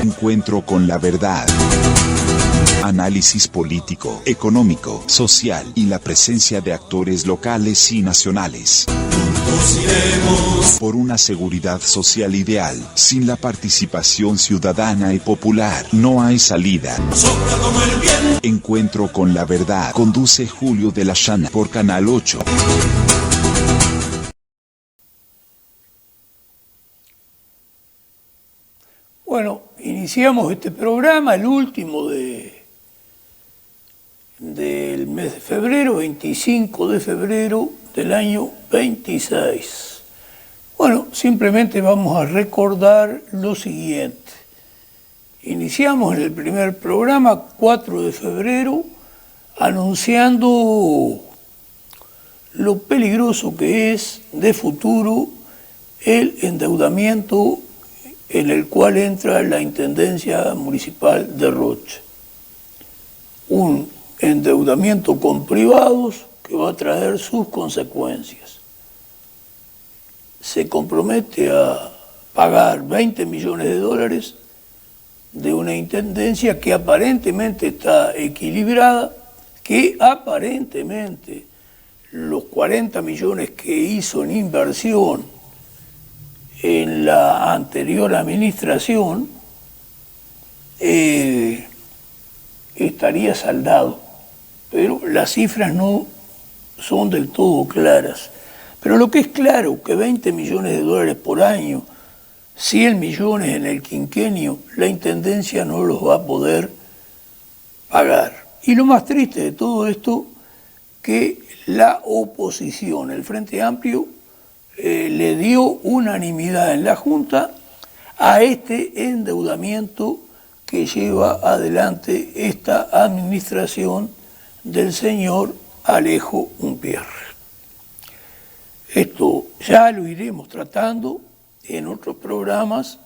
Encuentro con la verdad. Análisis político, económico, social y la presencia de actores locales y nacionales. Por una seguridad social ideal, sin la participación ciudadana y popular, no hay salida. Encuentro con la verdad. Conduce Julio de la Llana por Canal 8. Bueno, iniciamos este programa, el último del mes de febrero, 25 de febrero del año 26. Bueno, simplemente vamos a recordar lo siguiente. Iniciamos en el primer programa, 4 de febrero, anunciando lo peligroso que es de futuro el endeudamiento en el cual entra la Intendencia Municipal de Rocha. Un endeudamiento con privados que va a traer sus consecuencias. Se compromete a pagar 20 millones de dólares de una intendencia que aparentemente está equilibrada, que aparentemente los 40 millones que hizo en inversión en la anterior administración estaría saldado, pero las cifras no son del todo claras. Pero lo que es claro, que 20 millones de dólares por año, 100 millones en el quinquenio, la Intendencia no los va a poder pagar. Y lo más triste de todo esto, que la oposición, el Frente Amplio, le dio unanimidad en la Junta a este endeudamiento que lleva adelante esta administración del señor Alejo Umpierre. Esto ya lo iremos tratando en otros programas.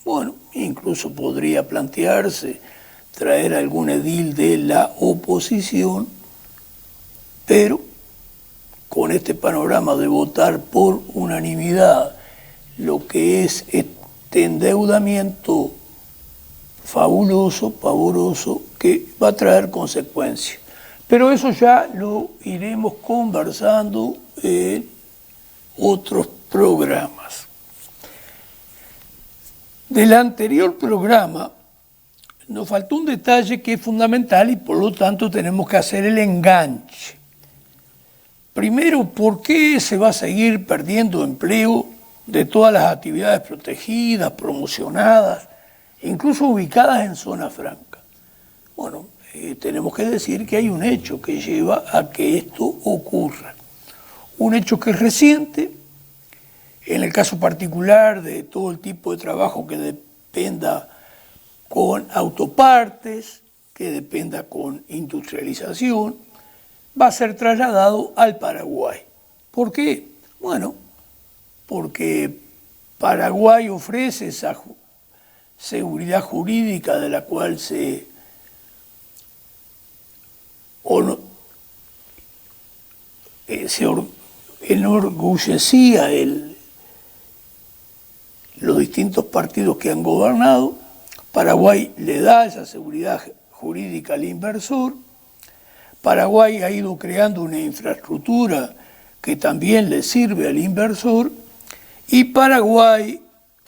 Bueno, incluso podría plantearse traer algún edil de la oposición, pero con este panorama de votar por unanimidad lo que es este endeudamiento fabuloso, pavoroso, que va a traer consecuencias. Pero eso ya lo iremos conversando en otros programas. Del anterior programa nos faltó un detalle que es fundamental y por lo tanto tenemos que hacer el enganche. Primero, ¿por qué se va a seguir perdiendo empleo de todas las actividades protegidas, promocionadas, incluso ubicadas en zona franca? Bueno, tenemos que decir que hay un hecho que lleva a que esto ocurra. Un hecho que es reciente, en el caso particular de todo el tipo de trabajo que dependa con autopartes, que dependa con industrialización, va a ser trasladado al Paraguay. ¿Por qué? Bueno, porque Paraguay ofrece esa seguridad jurídica de la cual se enorgullecía los distintos partidos que han gobernado. Paraguay le da esa seguridad jurídica al inversor. Paraguay ha ido creando una infraestructura que también le sirve al inversor y Paraguay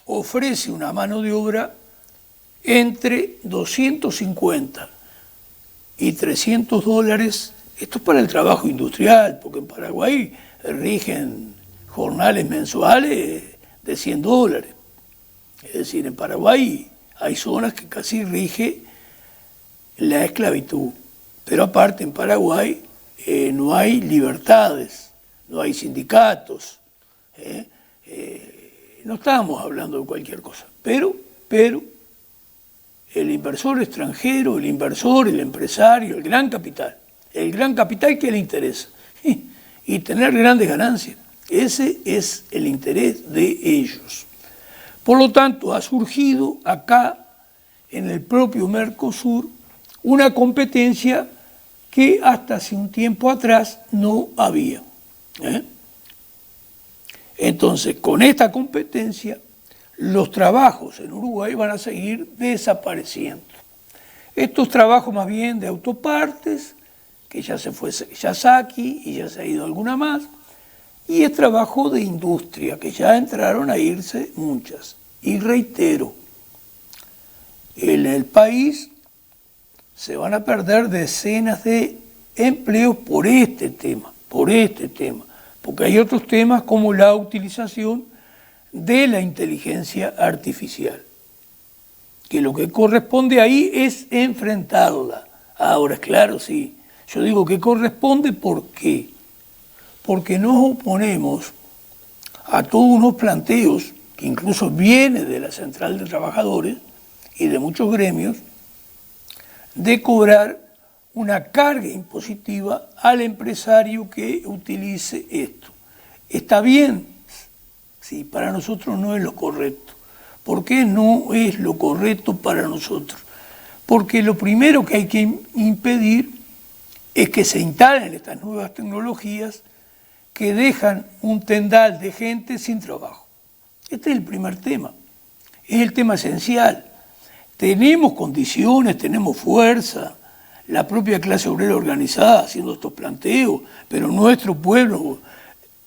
ofrece una mano de obra entre 250 y 300 dólares. Esto es para el trabajo industrial, porque en Paraguay rigen jornales mensuales de 100 dólares. Es decir, en Paraguay hay zonas que casi rige la esclavitud. Pero aparte en Paraguay no hay libertades, no hay sindicatos, no estamos hablando de cualquier cosa. Pero el inversor extranjero, el inversor, el empresario, el gran capital que le interesa y tener grandes ganancias, ese es el interés de ellos. Por lo tanto, ha surgido acá, en el propio Mercosur, una competencia que hasta hace un tiempo atrás no había. Entonces, con esta competencia, los trabajos en Uruguay van a seguir desapareciendo. Estos trabajos más bien de autopartes, que ya se fue Yazaki y ya se ha ido alguna más, y es trabajo de industria, que ya entraron a irse muchas. Y reitero, en el país se van a perder decenas de empleos por este tema, porque hay otros temas como la utilización de la inteligencia artificial, que lo que corresponde ahí es enfrentarla. Ahora, claro, sí, yo digo que corresponde, ¿por qué? Porque nos oponemos a todos unos planteos que incluso vienen de la Central de Trabajadores y de muchos gremios, de cobrar una carga impositiva al empresario que utilice esto. Está bien, sí, para nosotros no es lo correcto. ¿Por qué no es lo correcto para nosotros? Porque lo primero que hay que impedir es que se instalen estas nuevas tecnologías que dejan un tendal de gente sin trabajo. Este es el primer tema, es el tema esencial. Tenemos condiciones, tenemos fuerza, la propia clase obrera organizada haciendo estos planteos, pero nuestro pueblo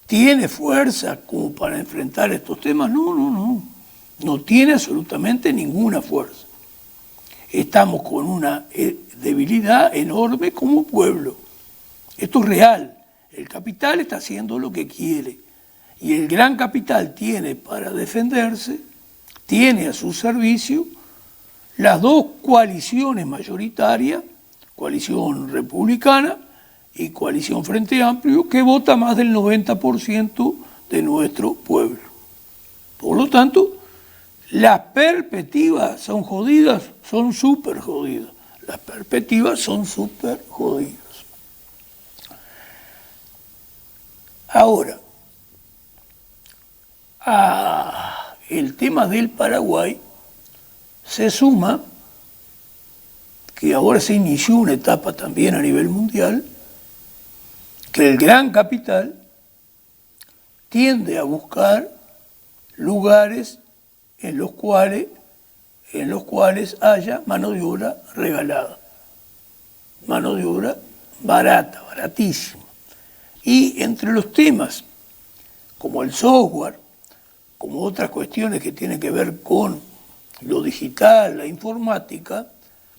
tiene fuerza como para enfrentar estos temas. No tiene absolutamente ninguna fuerza. Estamos con una debilidad enorme como pueblo. Esto es real. El capital está haciendo lo que quiere y el gran capital tiene para defenderse, tiene a su servicio las dos coaliciones mayoritarias, coalición republicana y coalición Frente Amplio, que vota más del 90% de nuestro pueblo. Por lo tanto, las perspectivas son jodidas, son súper jodidas. Las perspectivas son súper jodidas. Ahora, el tema del Paraguay se suma que ahora se inició una etapa también a nivel mundial, que el gran capital tiende a buscar lugares en los cuales haya mano de obra regalada, mano de obra barata, baratísima. Y entre los temas, como el software, como otras cuestiones que tienen que ver con lo digital, la informática,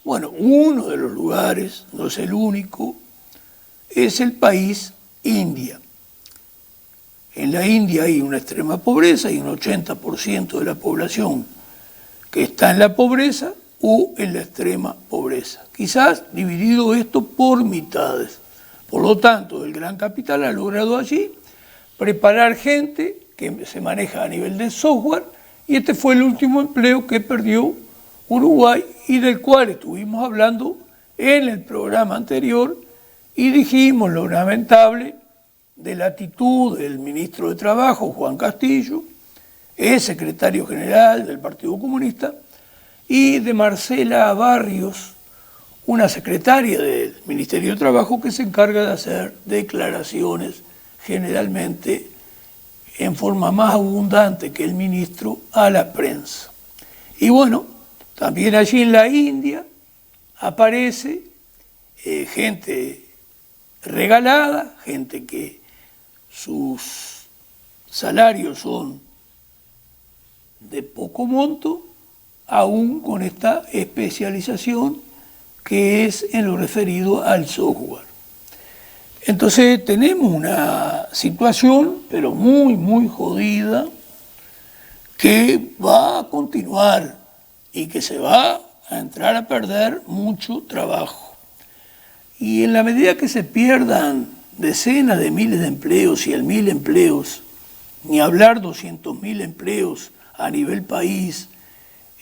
bueno, uno de los lugares, no es el único, es el país India. En la India hay una extrema pobreza, hay un 80% de la población que está en la pobreza o en la extrema pobreza. Quizás dividido esto por mitades. Por lo tanto, el gran capital ha logrado allí preparar gente que se maneja a nivel de software, y este fue el último empleo que perdió Uruguay y del cual estuvimos hablando en el programa anterior y dijimos lo lamentable de la actitud del ministro de Trabajo, Juan Castillo, es secretario general del Partido Comunista, y de Marcela Barrios, una secretaria del Ministerio de Trabajo que se encarga de hacer declaraciones generalmente en forma más abundante que el ministro a la prensa. Y bueno, también allí en la India aparece gente regalada, gente que sus salarios son de poco monto, aún con esta especialización que es en lo referido al software. Entonces tenemos una situación, pero muy, muy jodida, que va a continuar y que se va a entrar a perder mucho trabajo. Y en la medida que se pierdan decenas de miles de empleos y 1.000 empleos, ni hablar 200.000 empleos a nivel país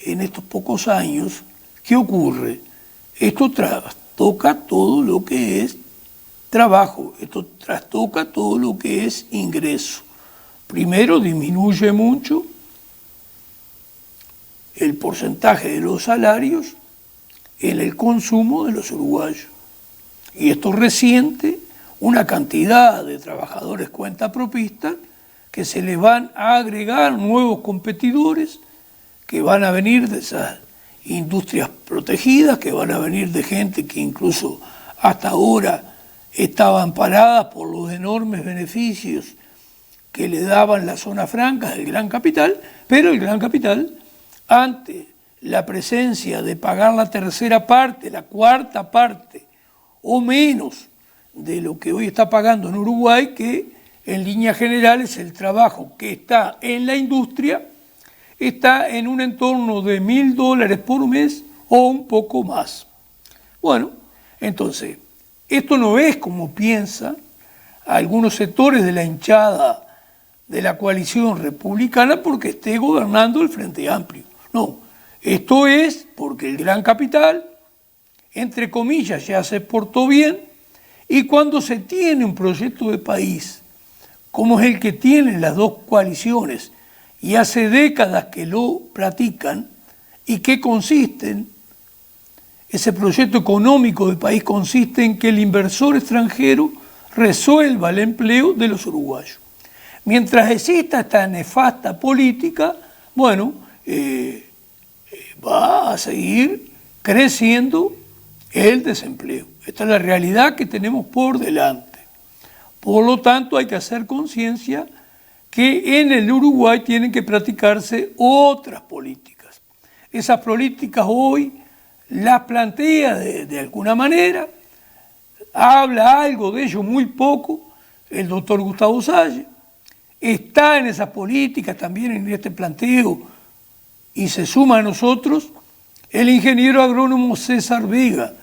en estos pocos años, ¿qué ocurre? Esto trastoca todo lo que es trabajo, esto trastoca todo lo que es ingreso. Primero, disminuye mucho el porcentaje de los salarios en el consumo de los uruguayos. Y esto resiente una cantidad de trabajadores cuentapropistas que se les van a agregar nuevos competidores que van a venir de esas industrias protegidas, que van a venir de gente que incluso hasta ahora estaba amparada por los enormes beneficios que le daban las zonas francas del Gran Capital, pero el Gran Capital, ante la presencia de pagar la tercera parte, la cuarta parte o menos de lo que hoy está pagando en Uruguay, que en líneas generales el trabajo que está en la industria está en un entorno de $1.000 por mes o un poco más. Bueno, entonces, esto no es como piensan algunos sectores de la hinchada de la coalición republicana porque esté gobernando el Frente Amplio. No, esto es porque el Gran Capital, entre comillas, ya se portó bien, y cuando se tiene un proyecto de país, como es el que tienen las dos coaliciones, y hace décadas que lo practican, y que consisten, ese proyecto económico de país consiste en que el inversor extranjero resuelva el empleo de los uruguayos. Mientras exista esta nefasta política, bueno, va a seguir creciendo el desempleo. Esta es la realidad que tenemos por delante. Por lo tanto, hay que hacer conciencia que en el Uruguay tienen que practicarse otras políticas. Esas políticas hoy las plantea de alguna manera, habla algo de ello muy poco el doctor Gustavo Salle, está en esas políticas también en este planteo y se suma a nosotros el ingeniero agrónomo César Vega.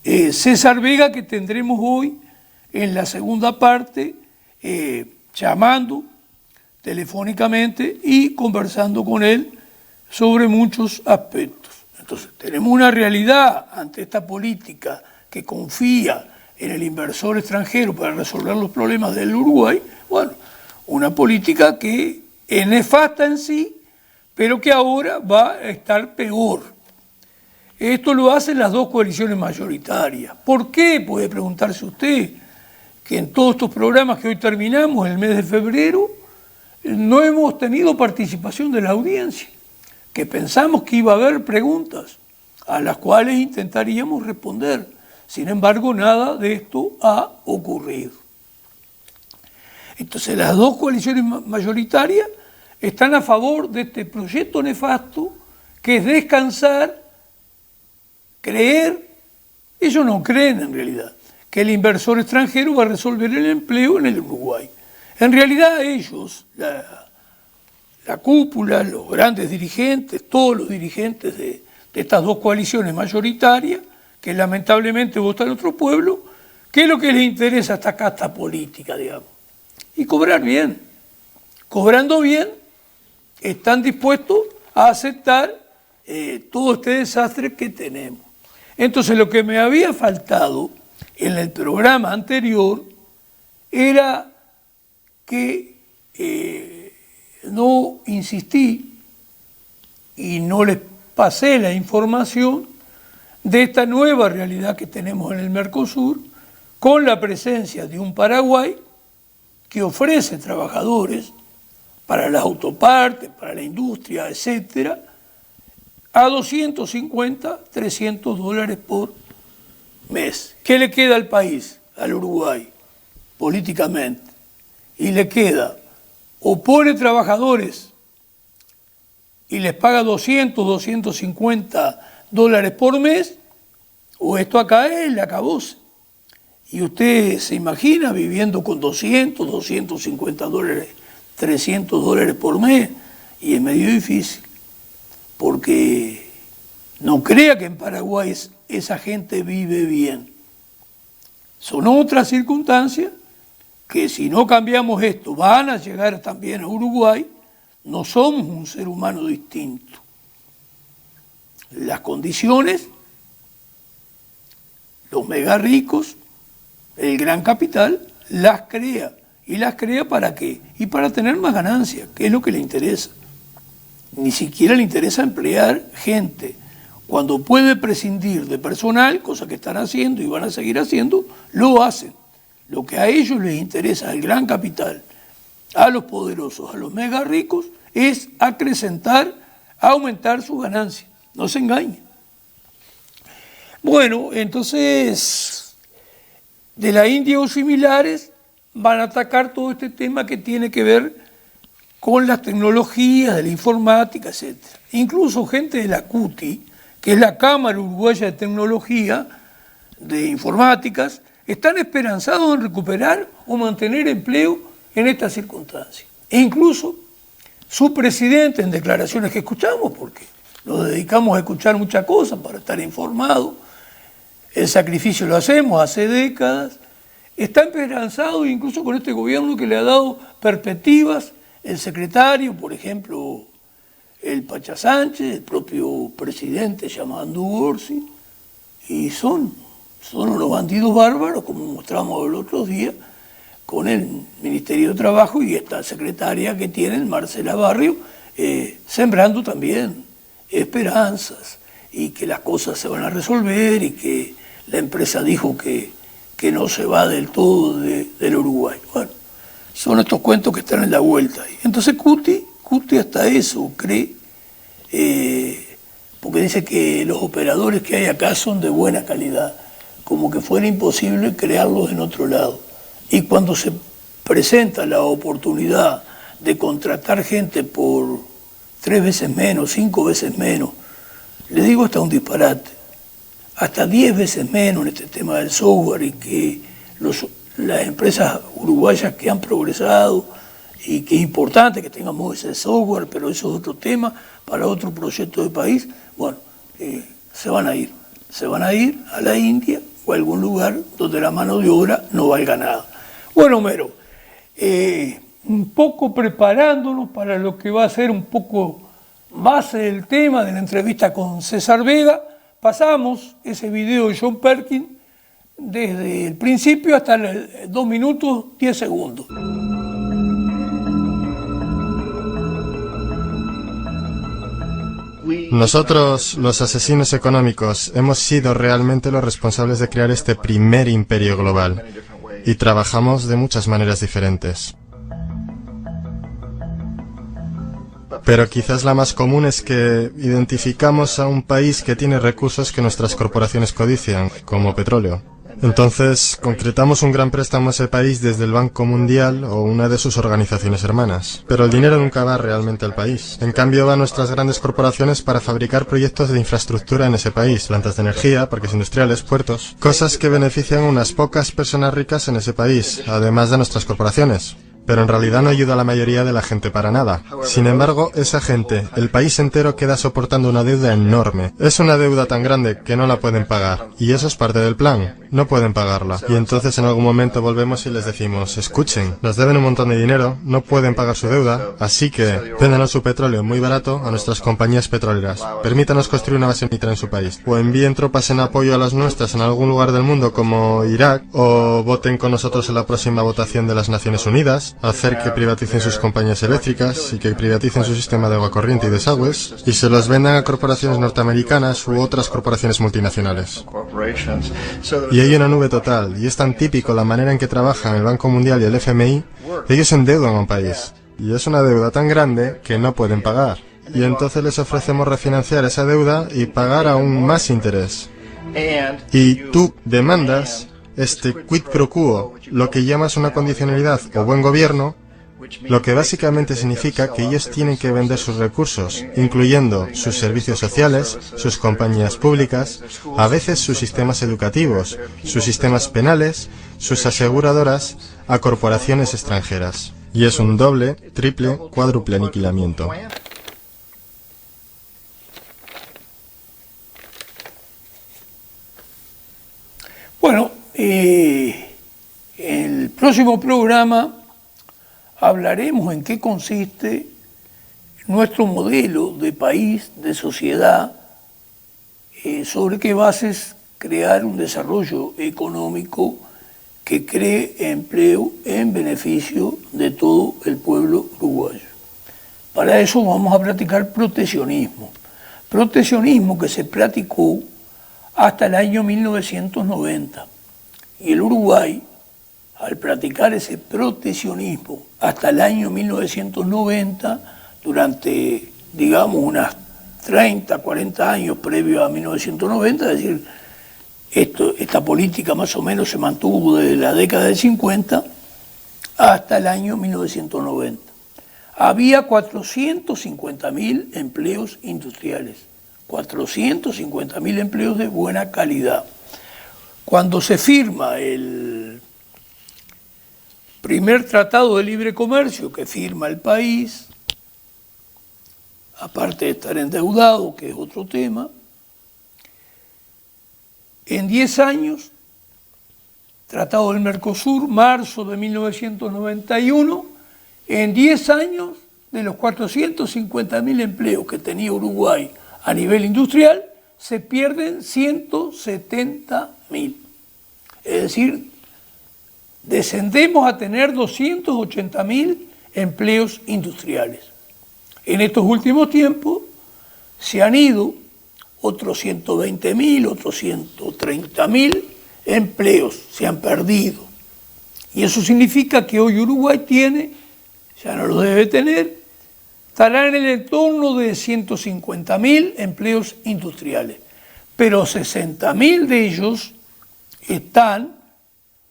César Vega, que tendremos hoy en la segunda parte, llamando telefónicamente y conversando con él sobre muchos aspectos. Entonces, tenemos una realidad ante esta política que confía en el inversor extranjero para resolver los problemas del Uruguay. Bueno, una política que es nefasta en sí, pero que ahora va a estar peor. Esto lo hacen las dos coaliciones mayoritarias. ¿Por qué? Puede preguntarse usted, que en todos estos programas que hoy terminamos, el mes de febrero, no hemos tenido participación de la audiencia, que pensamos que iba a haber preguntas a las cuales intentaríamos responder. Sin embargo, nada de esto ha ocurrido. Entonces, las dos coaliciones mayoritarias están a favor de este proyecto nefasto, que es descansar, creer, ellos no creen en realidad, que el inversor extranjero va a resolver el empleo en el Uruguay. En realidad ellos, la cúpula, los grandes dirigentes, todos los dirigentes de estas dos coaliciones mayoritarias, que lamentablemente votan en otro pueblo, ¿qué es lo que les interesa a esta casta política, digamos? Y cobrar bien. Cobrando bien, están dispuestos a aceptar todo este desastre que tenemos. Entonces, lo que me había faltado en el programa anterior era que no insistí y no les pasé la información de esta nueva realidad que tenemos en el Mercosur, con la presencia de un Paraguay que ofrece trabajadores para las autopartes, para la industria, etcétera, a $250, $300 por mes. ¿Qué le queda al país, al Uruguay, políticamente? Y le queda, o pone trabajadores y les paga $200, $250 por mes, o esto acá es el acabose. Y usted se imagina viviendo con $200, $250, $300 por mes, y es medio difícil, porque no crea que en Paraguay esa gente vive bien. Son otras circunstancias que si no cambiamos esto van a llegar también a Uruguay. No somos un ser humano distinto. Las condiciones, los mega ricos, el gran capital, las crea. ¿Y las crea para qué? Y para tener más ganancias, que es lo que le interesa. Ni siquiera le interesa emplear gente. Cuando puede prescindir de personal, cosa que están haciendo y van a seguir haciendo, lo hacen. Lo que a ellos les interesa, al gran capital, a los poderosos, a los mega ricos, es acrecentar a aumentar sus ganancias. No se engañen. Bueno, entonces, de la India o similares van a atacar todo este tema que tiene que ver con las tecnologías de la informática, etc. Incluso gente de la CUTI, que es la Cámara Uruguaya de Tecnología de Informáticas, están esperanzados en recuperar o mantener empleo en estas circunstancias. E incluso su presidente, en declaraciones que escuchamos, porque nos dedicamos a escuchar muchas cosas para estar informados, el sacrificio lo hacemos hace décadas, está esperanzado incluso con este gobierno que le ha dado perspectivas, el secretario, por ejemplo, el Pacha Sánchez, el propio presidente llamado Gorsi, y son unos bandidos bárbaros, como mostramos el otro día, con el Ministerio de Trabajo y esta secretaria que tienen, Marcela Barrio, sembrando también esperanzas y que las cosas se van a resolver y que la empresa dijo que no se va del todo del Uruguay. Bueno, son estos cuentos que están en la vuelta ahí. Entonces Cuti hasta eso cree, porque dice que los operadores que hay acá son de buena calidad, como que fuera imposible crearlos en otro lado. Y cuando se presenta la oportunidad de contratar gente por 3 veces menos, 5 veces menos, le digo hasta un disparate, hasta 10 veces menos en este tema del software, y que las empresas uruguayas que han progresado, y que es importante que tengamos ese software, pero eso es otro tema para otro proyecto de país, bueno, se van a ir a la India o a algún lugar donde la mano de obra no valga nada. Bueno, Homero, un poco preparándonos para lo que va a ser un poco base del tema de la entrevista con César Vega, pasamos ese video de John Perkins desde el principio hasta 2 minutos 10 segundos. Nosotros, los asesinos económicos, hemos sido realmente los responsables de crear este primer imperio global y trabajamos de muchas maneras diferentes. Pero quizás la más común es que identificamos a un país que tiene recursos que nuestras corporaciones codician, como petróleo. Entonces, concretamos un gran préstamo a ese país desde el Banco Mundial o una de sus organizaciones hermanas. Pero el dinero nunca va realmente al país. En cambio, van nuestras grandes corporaciones para fabricar proyectos de infraestructura en ese país, plantas de energía, parques industriales, puertos, cosas que benefician a unas pocas personas ricas en ese país, además de nuestras corporaciones. Pero en realidad no ayuda a la mayoría de la gente para nada. Sin embargo, esa gente, el país entero, queda soportando una deuda enorme. Es una deuda tan grande que no la pueden pagar. Y eso es parte del plan. No pueden pagarla. Y entonces en algún momento volvemos y les decimos, escuchen, nos deben un montón de dinero, no pueden pagar su deuda, así que véndanos su petróleo muy barato a nuestras compañías petroleras. Permítanos construir una base militar en su país. O envíen tropas en apoyo a las nuestras en algún lugar del mundo como Irak, o voten con nosotros en la próxima votación de las Naciones Unidas, hacer que privaticen sus compañías eléctricas y que privaticen su sistema de agua corriente y desagües y se los vendan a corporaciones norteamericanas u otras corporaciones multinacionales. Y hay una nube total, y es tan típico la manera en que trabajan el Banco Mundial y el FMI, ellos endeudan a un país. Y es una deuda tan grande que no pueden pagar. Y entonces les ofrecemos refinanciar esa deuda y pagar aún más interés. Y tú demandas este quid pro quo, lo que llamas una condicionalidad o buen gobierno, lo que básicamente significa que ellos tienen que vender sus recursos, incluyendo sus servicios sociales, sus compañías públicas, a veces sus sistemas educativos, sus sistemas penales, sus aseguradoras, a corporaciones extranjeras. Y es un doble, triple, cuádruple aniquilamiento. Bueno, el próximo programa hablaremos en qué consiste nuestro modelo de país, de sociedad, sobre qué bases crear un desarrollo económico que cree empleo en beneficio de todo el pueblo uruguayo. Para eso vamos a practicar proteccionismo que se practicó hasta el año 1990. Y el Uruguay, al practicar ese proteccionismo hasta el año 1990, durante, digamos, unas 30, 40 años previo a 1990, es decir, esta política más o menos se mantuvo desde la década del 50 hasta el año 1990. Había 450.000 empleos industriales, 450.000 empleos de buena calidad. Cuando se firma el primer tratado de libre comercio que firma el país, aparte de estar endeudado, que es otro tema, en 10 años, Tratado del Mercosur, marzo de 1991, en 10 años, de los 450.000 empleos que tenía Uruguay a nivel industrial, se pierden 170.000. Es decir, descendemos a tener 280.000 empleos industriales. En estos últimos tiempos se han ido otros 120.000, otros 130.000 empleos, se han perdido. Y eso significa que hoy Uruguay tiene, ya no lo debe tener, estará en el entorno de 150.000 empleos industriales. Pero 60.000 de ellos están,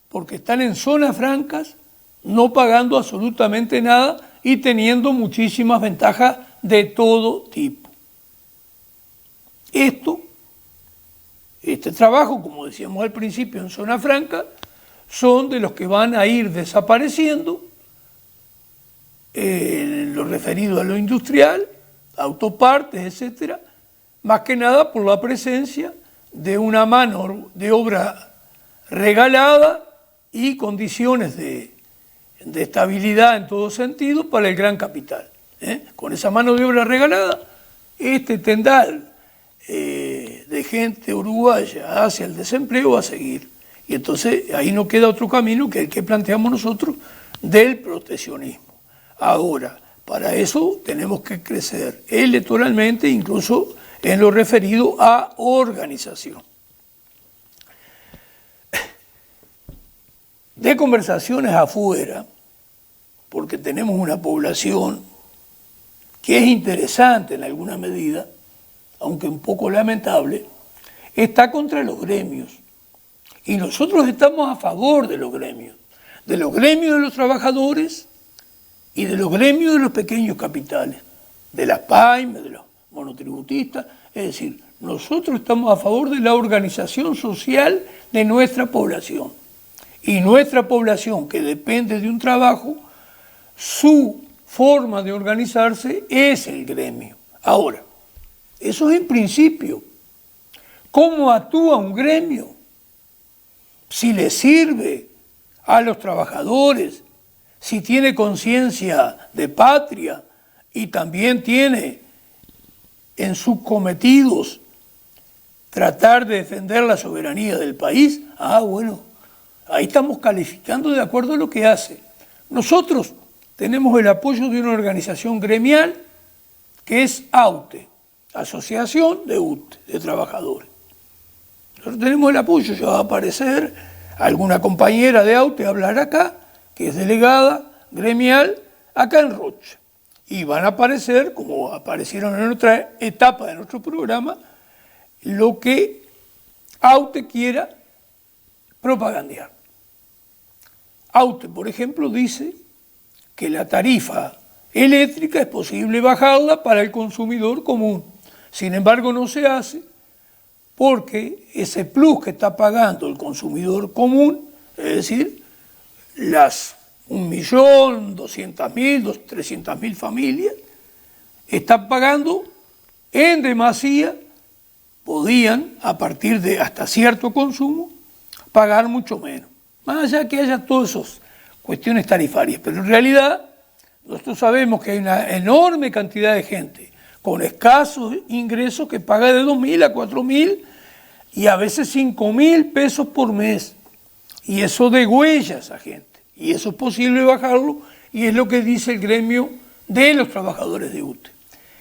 porque están en zonas francas, no pagando absolutamente nada y teniendo muchísimas ventajas de todo tipo. Este trabajo, como decíamos al principio, en zona franca, son de los que van a ir desapareciendo en lo referido a lo industrial, autopartes, etcétera, más que nada por la presencia de una mano de obra regalada y condiciones de estabilidad en todo sentido para el gran capital. Con esa mano de obra regalada, este tendal de gente uruguaya hacia el desempleo va a seguir. Y entonces ahí no queda otro camino que el que planteamos nosotros del proteccionismo. Ahora, para eso tenemos que crecer electoralmente, incluso en lo referido a organización. De conversaciones afuera, porque tenemos una población que es interesante en alguna medida, aunque un poco lamentable, está contra los gremios. Y nosotros estamos a favor de los gremios de los trabajadores y de los gremios de los pequeños capitales, de las PAIME, de los monotributistas. Es decir, nosotros estamos a favor de la organización social de nuestra población. Y nuestra población, que depende de un trabajo, su forma de organizarse es el gremio. Ahora, eso es en principio. ¿Cómo actúa un gremio? Si le sirve a los trabajadores, si tiene conciencia de patria y también tiene en sus cometidos tratar de defender la soberanía del país, bueno, ahí estamos calificando de acuerdo a lo que hace. Nosotros tenemos el apoyo de una organización gremial que es AUTE, Asociación de UTE, de Trabajadores. Nosotros tenemos el apoyo, ya va a aparecer alguna compañera de AUTE a hablar acá, que es delegada gremial acá en Rocha. Y van a aparecer, como aparecieron en otra etapa de nuestro programa, lo que AUTE quiera propagandear. AUTE, por ejemplo, dice que la tarifa eléctrica es posible bajarla para el consumidor común. Sin embargo, no se hace porque ese plus que está pagando el consumidor común, es decir, las 1.200.000, 300.000 familias, están pagando en demasía, podían, a partir de hasta cierto consumo, pagar mucho menos. Más allá que haya todas esas cuestiones tarifarias, pero en realidad nosotros sabemos que hay una enorme cantidad de gente con escasos ingresos que paga de 2.000 a 4.000 y a veces 5.000 pesos por mes. Y eso degüella a esa gente. Y eso es posible bajarlo y es lo que dice el gremio de los trabajadores de UTE.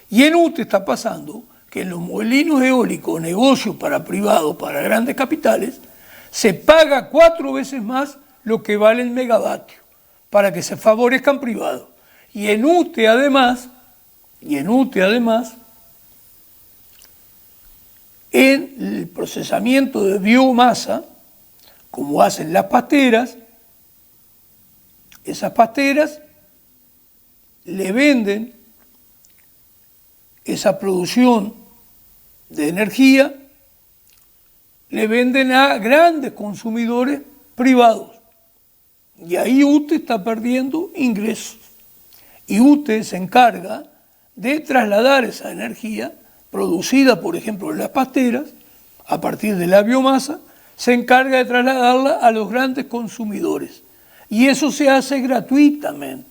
Y en UTE está pasando que en los molinos eólicos, negocios para privados, para grandes capitales, se paga 4 veces más lo que vale el megavatio para que se favorezcan privados. Y en UTE además, en el procesamiento de biomasa, como hacen las pasteras. Esas pasteras le venden esa producción de energía, le venden a grandes consumidores privados. Y ahí UTE está perdiendo ingresos. Y UTE se encarga de trasladar esa energía producida, por ejemplo, en las pasteras, a partir de la biomasa, se encarga de trasladarla a los grandes consumidores. Y eso se hace gratuitamente.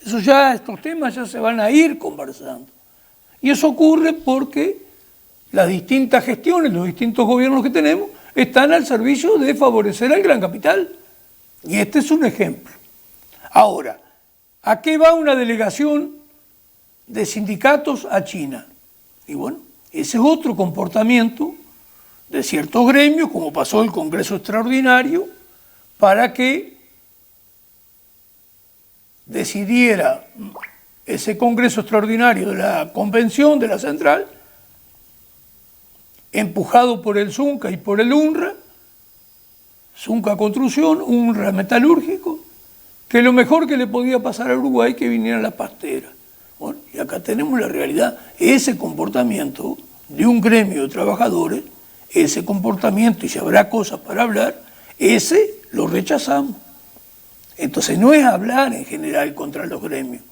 Estos temas ya se van a ir conversando. Y eso ocurre porque las distintas gestiones, los distintos gobiernos que tenemos, están al servicio de favorecer al gran capital. Y este es un ejemplo. Ahora, ¿a qué va una delegación de sindicatos a China? Y bueno, ese es otro comportamiento de ciertos gremios, como pasó el Congreso Extraordinario, para que decidiera ese Congreso Extraordinario de la Convención de la Central, empujado por el ZUNCA y por el UNRWA, ZUNCA Construcción, UNRWA Metalúrgico, que lo mejor que le podía pasar a Uruguay que viniera la pastera. Bueno, y acá tenemos la realidad, ese comportamiento de un gremio de trabajadores, ese comportamiento, y si habrá cosas para hablar, ese lo rechazamos. Entonces no es hablar en general contra los gremios.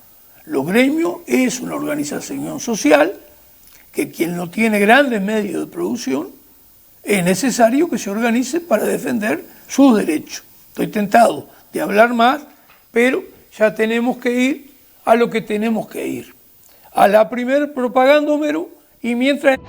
Los gremios es una organización social que quien no tiene grandes medios de producción es necesario que se organice para defender sus derechos. Estoy tentado de hablar más, pero ya tenemos que ir a lo que tenemos que ir. A la primer propagandómero, y mientras...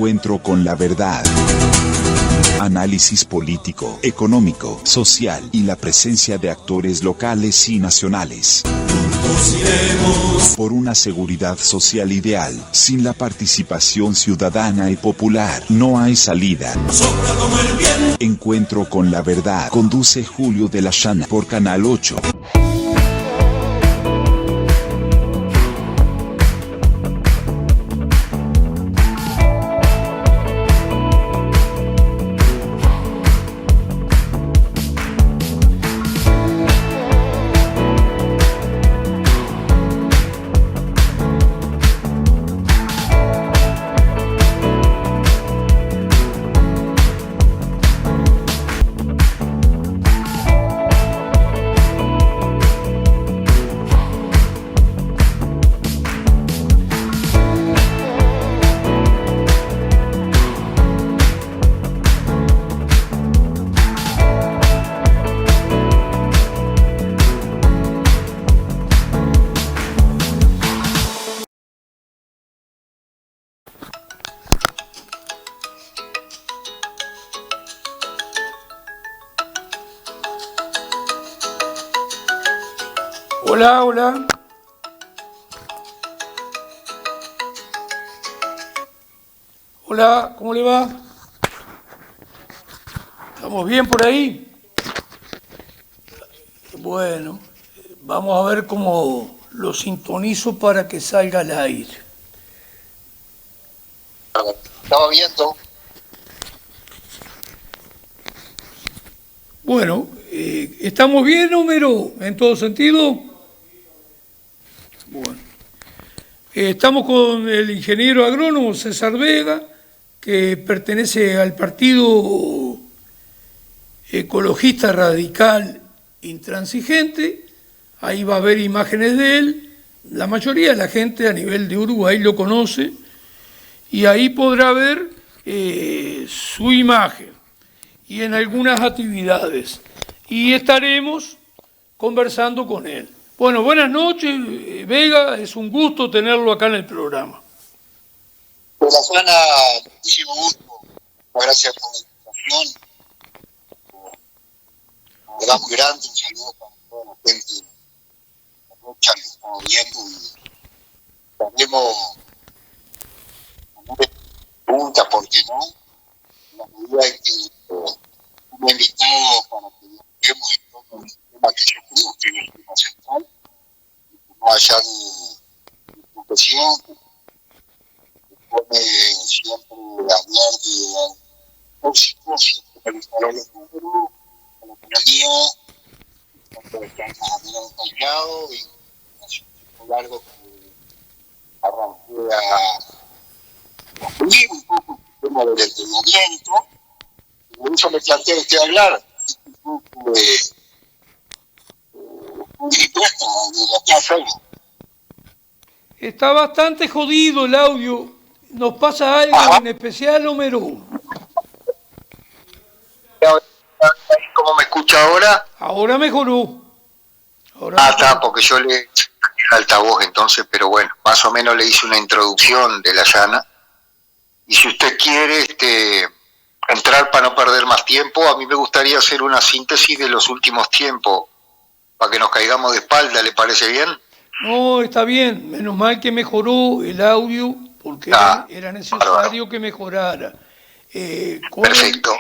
Encuentro con la verdad. Análisis político, económico, social y la presencia de actores locales y nacionales. Por una seguridad social ideal, sin la participación ciudadana y popular, no hay salida. Encuentro con la verdad. Conduce Julio de la Llana por Canal 8. Hola, hola. Hola, ¿cómo le va? ¿Estamos bien por ahí? Bueno, vamos a ver cómo lo sintonizo para que salga al aire. Estaba viendo. Bueno, ¿estamos bien, Homero? ¿En todo sentido? Bueno. Estamos con el ingeniero agrónomo César Vega, que pertenece al Partido Ecologista Radical Intransigente. Ahí va a haber imágenes de él. La mayoría de la gente a nivel de Uruguay lo conoce y ahí podrá ver su imagen y en algunas actividades. Y estaremos conversando con él. Bueno, buenas noches, Vega. Es un gusto tenerlo acá en el programa. De la zona, muchísimo gusto. Gracias por la invitación. Una verdad muy grande. Un saludo para toda la gente de la lucha que estamos viendo. Y tenemos una pregunta, ¿por qué no? La medida en que me he invitado para que veamos en todo el tema que yo creo que es el tema central, más allá de profesión, que pone siempre hablar de tóxicos, siempre me gustaron los números, la economía, tanto está más detallado y hace un tiempo largo que arranqué a escribir un poco el tema del entrenamiento. Por eso me plantea usted hablar un poco de impuestos de la casa. Está bastante jodido el audio. ¿Nos pasa algo en especial, Homero? ¿Cómo me escucha ahora? Ahora mejoró. Está, porque yo le el altavoz entonces, pero bueno, más o menos le hice una introducción de la llana. Y si usted quiere entrar para no perder más tiempo, a mí me gustaría hacer una síntesis de los últimos tiempos, para que nos caigamos de espalda, ¿le parece bien? No, está bien. Menos mal que mejoró el audio, porque era necesario que mejorara. Perfecto.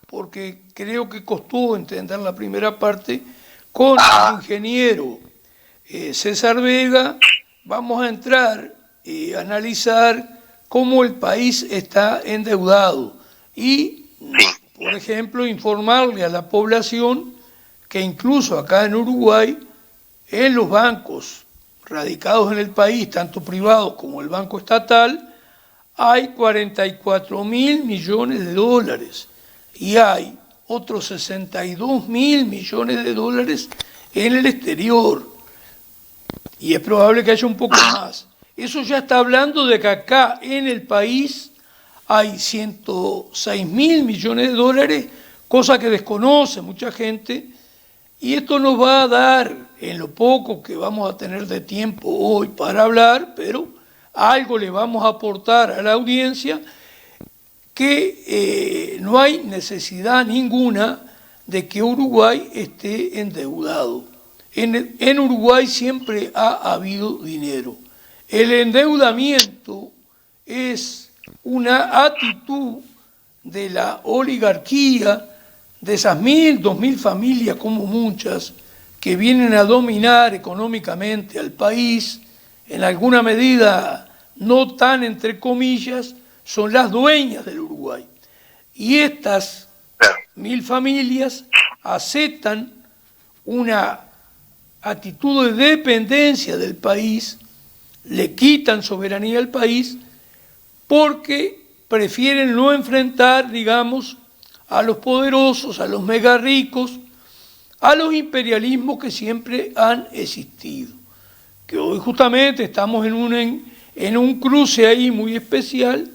Porque creo que costó entender la primera parte. Con el ingeniero César Vega vamos a entrar y analizar cómo el país está endeudado y, por ejemplo, informarle a la población que incluso acá en Uruguay, en los bancos radicados en el país, tanto privados como el Banco Estatal, hay 44.000 millones de dólares y hay otros 62.000 millones de dólares en el exterior. Y es probable que haya un poco más. Eso ya está hablando de que acá en el país hay 106.000 millones de dólares, cosa que desconoce mucha gente. Y esto nos va a dar, en lo poco que vamos a tener de tiempo hoy para hablar, pero algo le vamos a aportar a la audiencia, que no hay necesidad ninguna de que Uruguay esté endeudado. En Uruguay siempre ha habido dinero. El endeudamiento es una actitud de la oligarquía, de esas 1.000, 2.000 familias como muchas, que vienen a dominar económicamente al país, en alguna medida no tan entre comillas, son las dueñas del Uruguay. Y estas 1.000 familias aceptan una actitud de dependencia del país, le quitan soberanía al país porque prefieren no enfrentar, digamos, a los poderosos, a los mega ricos, a los imperialismos que siempre han existido. Que hoy justamente estamos en un cruce ahí muy especial,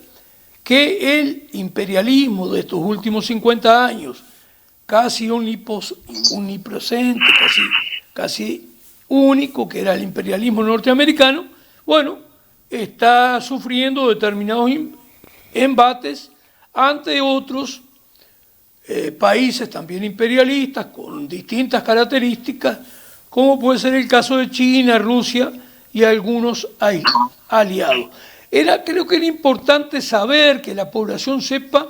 que el imperialismo de estos últimos 50 años, casi omnipresente, casi único, que era el imperialismo norteamericano, bueno, está sufriendo determinados embates ante otros países también imperialistas, con distintas características, como puede ser el caso de China, Rusia y algunos aliados. Creo que era importante saber, que la población sepa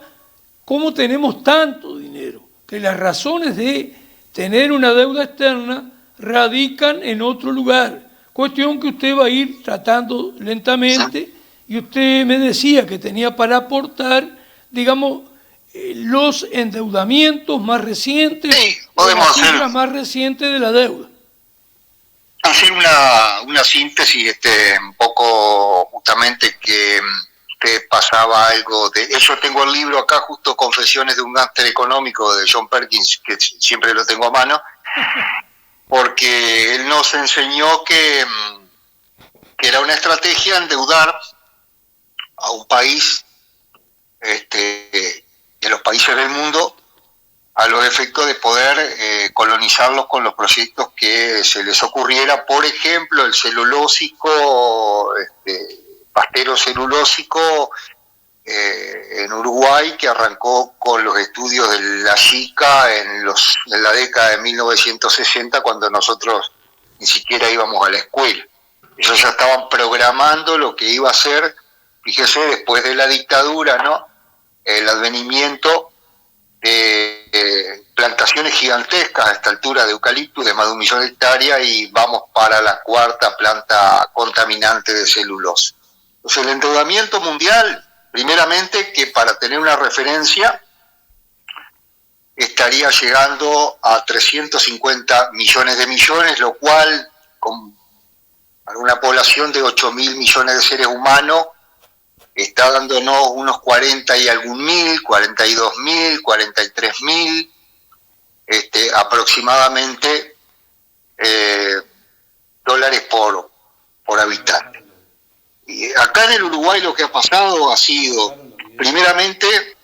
cómo tenemos tanto dinero, que las razones de tener una deuda externa radican en otro lugar, cuestión que usted va a ir tratando lentamente, y usted me decía que tenía para aportar, digamos, los endeudamientos más recientes, Sí, podemos las hacer cifras más recientes de la deuda. hacer una síntesis, un poco justamente que usted pasaba algo de eso. Tengo el libro acá, justo Confesiones de un gángster económico, de John Perkins, que siempre lo tengo a mano, porque él nos enseñó que era una estrategia endeudar a un país, de los países del mundo, a los efectos de poder colonizarlos con los proyectos que se les ocurriera. Por ejemplo, el celulósico, pastero celulósico en Uruguay, que arrancó con los estudios de la Chica en la década de 1960, cuando nosotros ni siquiera íbamos a la escuela. Ellos ya estaban programando lo que iba a ser, fíjese, después de la dictadura, ¿no?, el advenimiento de plantaciones gigantescas a esta altura de eucaliptus, de más de 1 millón de hectáreas, y vamos para la 4ª planta contaminante de celulosa. Entonces, el endeudamiento mundial, primeramente, que para tener una referencia, estaría llegando a 350 millones de millones, lo cual, con una población de 8.000 millones de seres humanos, está dándonos unos 40 y algún mil, 42.000, 43.000, aproximadamente dólares por habitante. Y acá en el Uruguay lo que ha pasado ha sido, primeramente,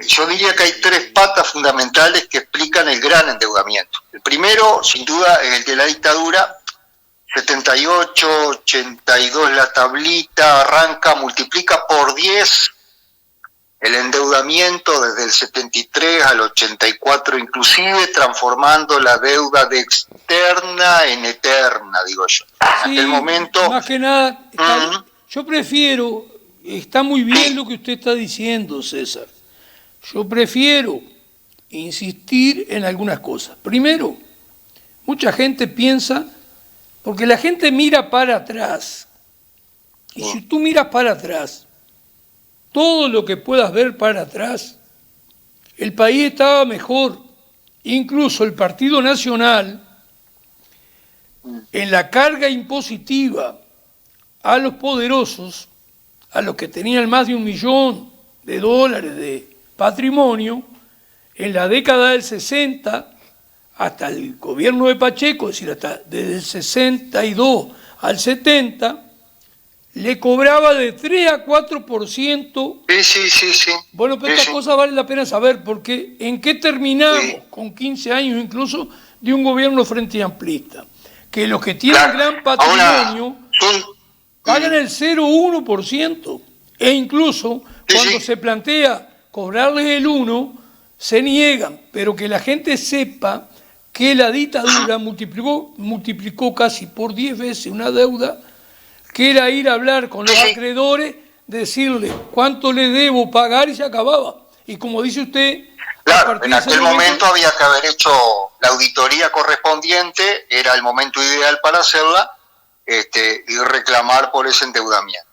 yo diría que hay 3 patas fundamentales que explican el gran endeudamiento. El primero, sin duda, es el de la dictadura. 78, 82 la tablita, arranca, multiplica por 10 el endeudamiento desde el 73 al 84, inclusive transformando la deuda de externa en eterna, digo yo. En aquel momento, más que nada, yo prefiero, está muy bien lo que usted está diciendo, César, yo prefiero insistir en algunas cosas. Primero, mucha gente piensa, porque la gente mira para atrás, y si tú miras para atrás, todo lo que puedas ver para atrás, el país estaba mejor. Incluso el Partido Nacional, en la carga impositiva a los poderosos, a los que tenían más de $1 millón de patrimonio, en la década del 60, hasta el gobierno de Pacheco, es decir, hasta desde el 62 al 70, le cobraba de 3 a 4%. Sí. Bueno, pero esta cosa vale la pena saber, porque ¿en qué terminamos con 15 años incluso de un gobierno frente amplista? Que los que tienen gran patrimonio pagan el 0,1%, e incluso cuando se plantea cobrarles el 1%, se niegan, pero que la gente sepa que la dictadura multiplicó casi por 10 veces una deuda, que era ir a hablar con los acreedores, decirle cuánto le debo pagar, y se acababa. Y como dice usted, claro, en aquel momento había que haber hecho la auditoría correspondiente, era el momento ideal para hacerla, y reclamar por ese endeudamiento.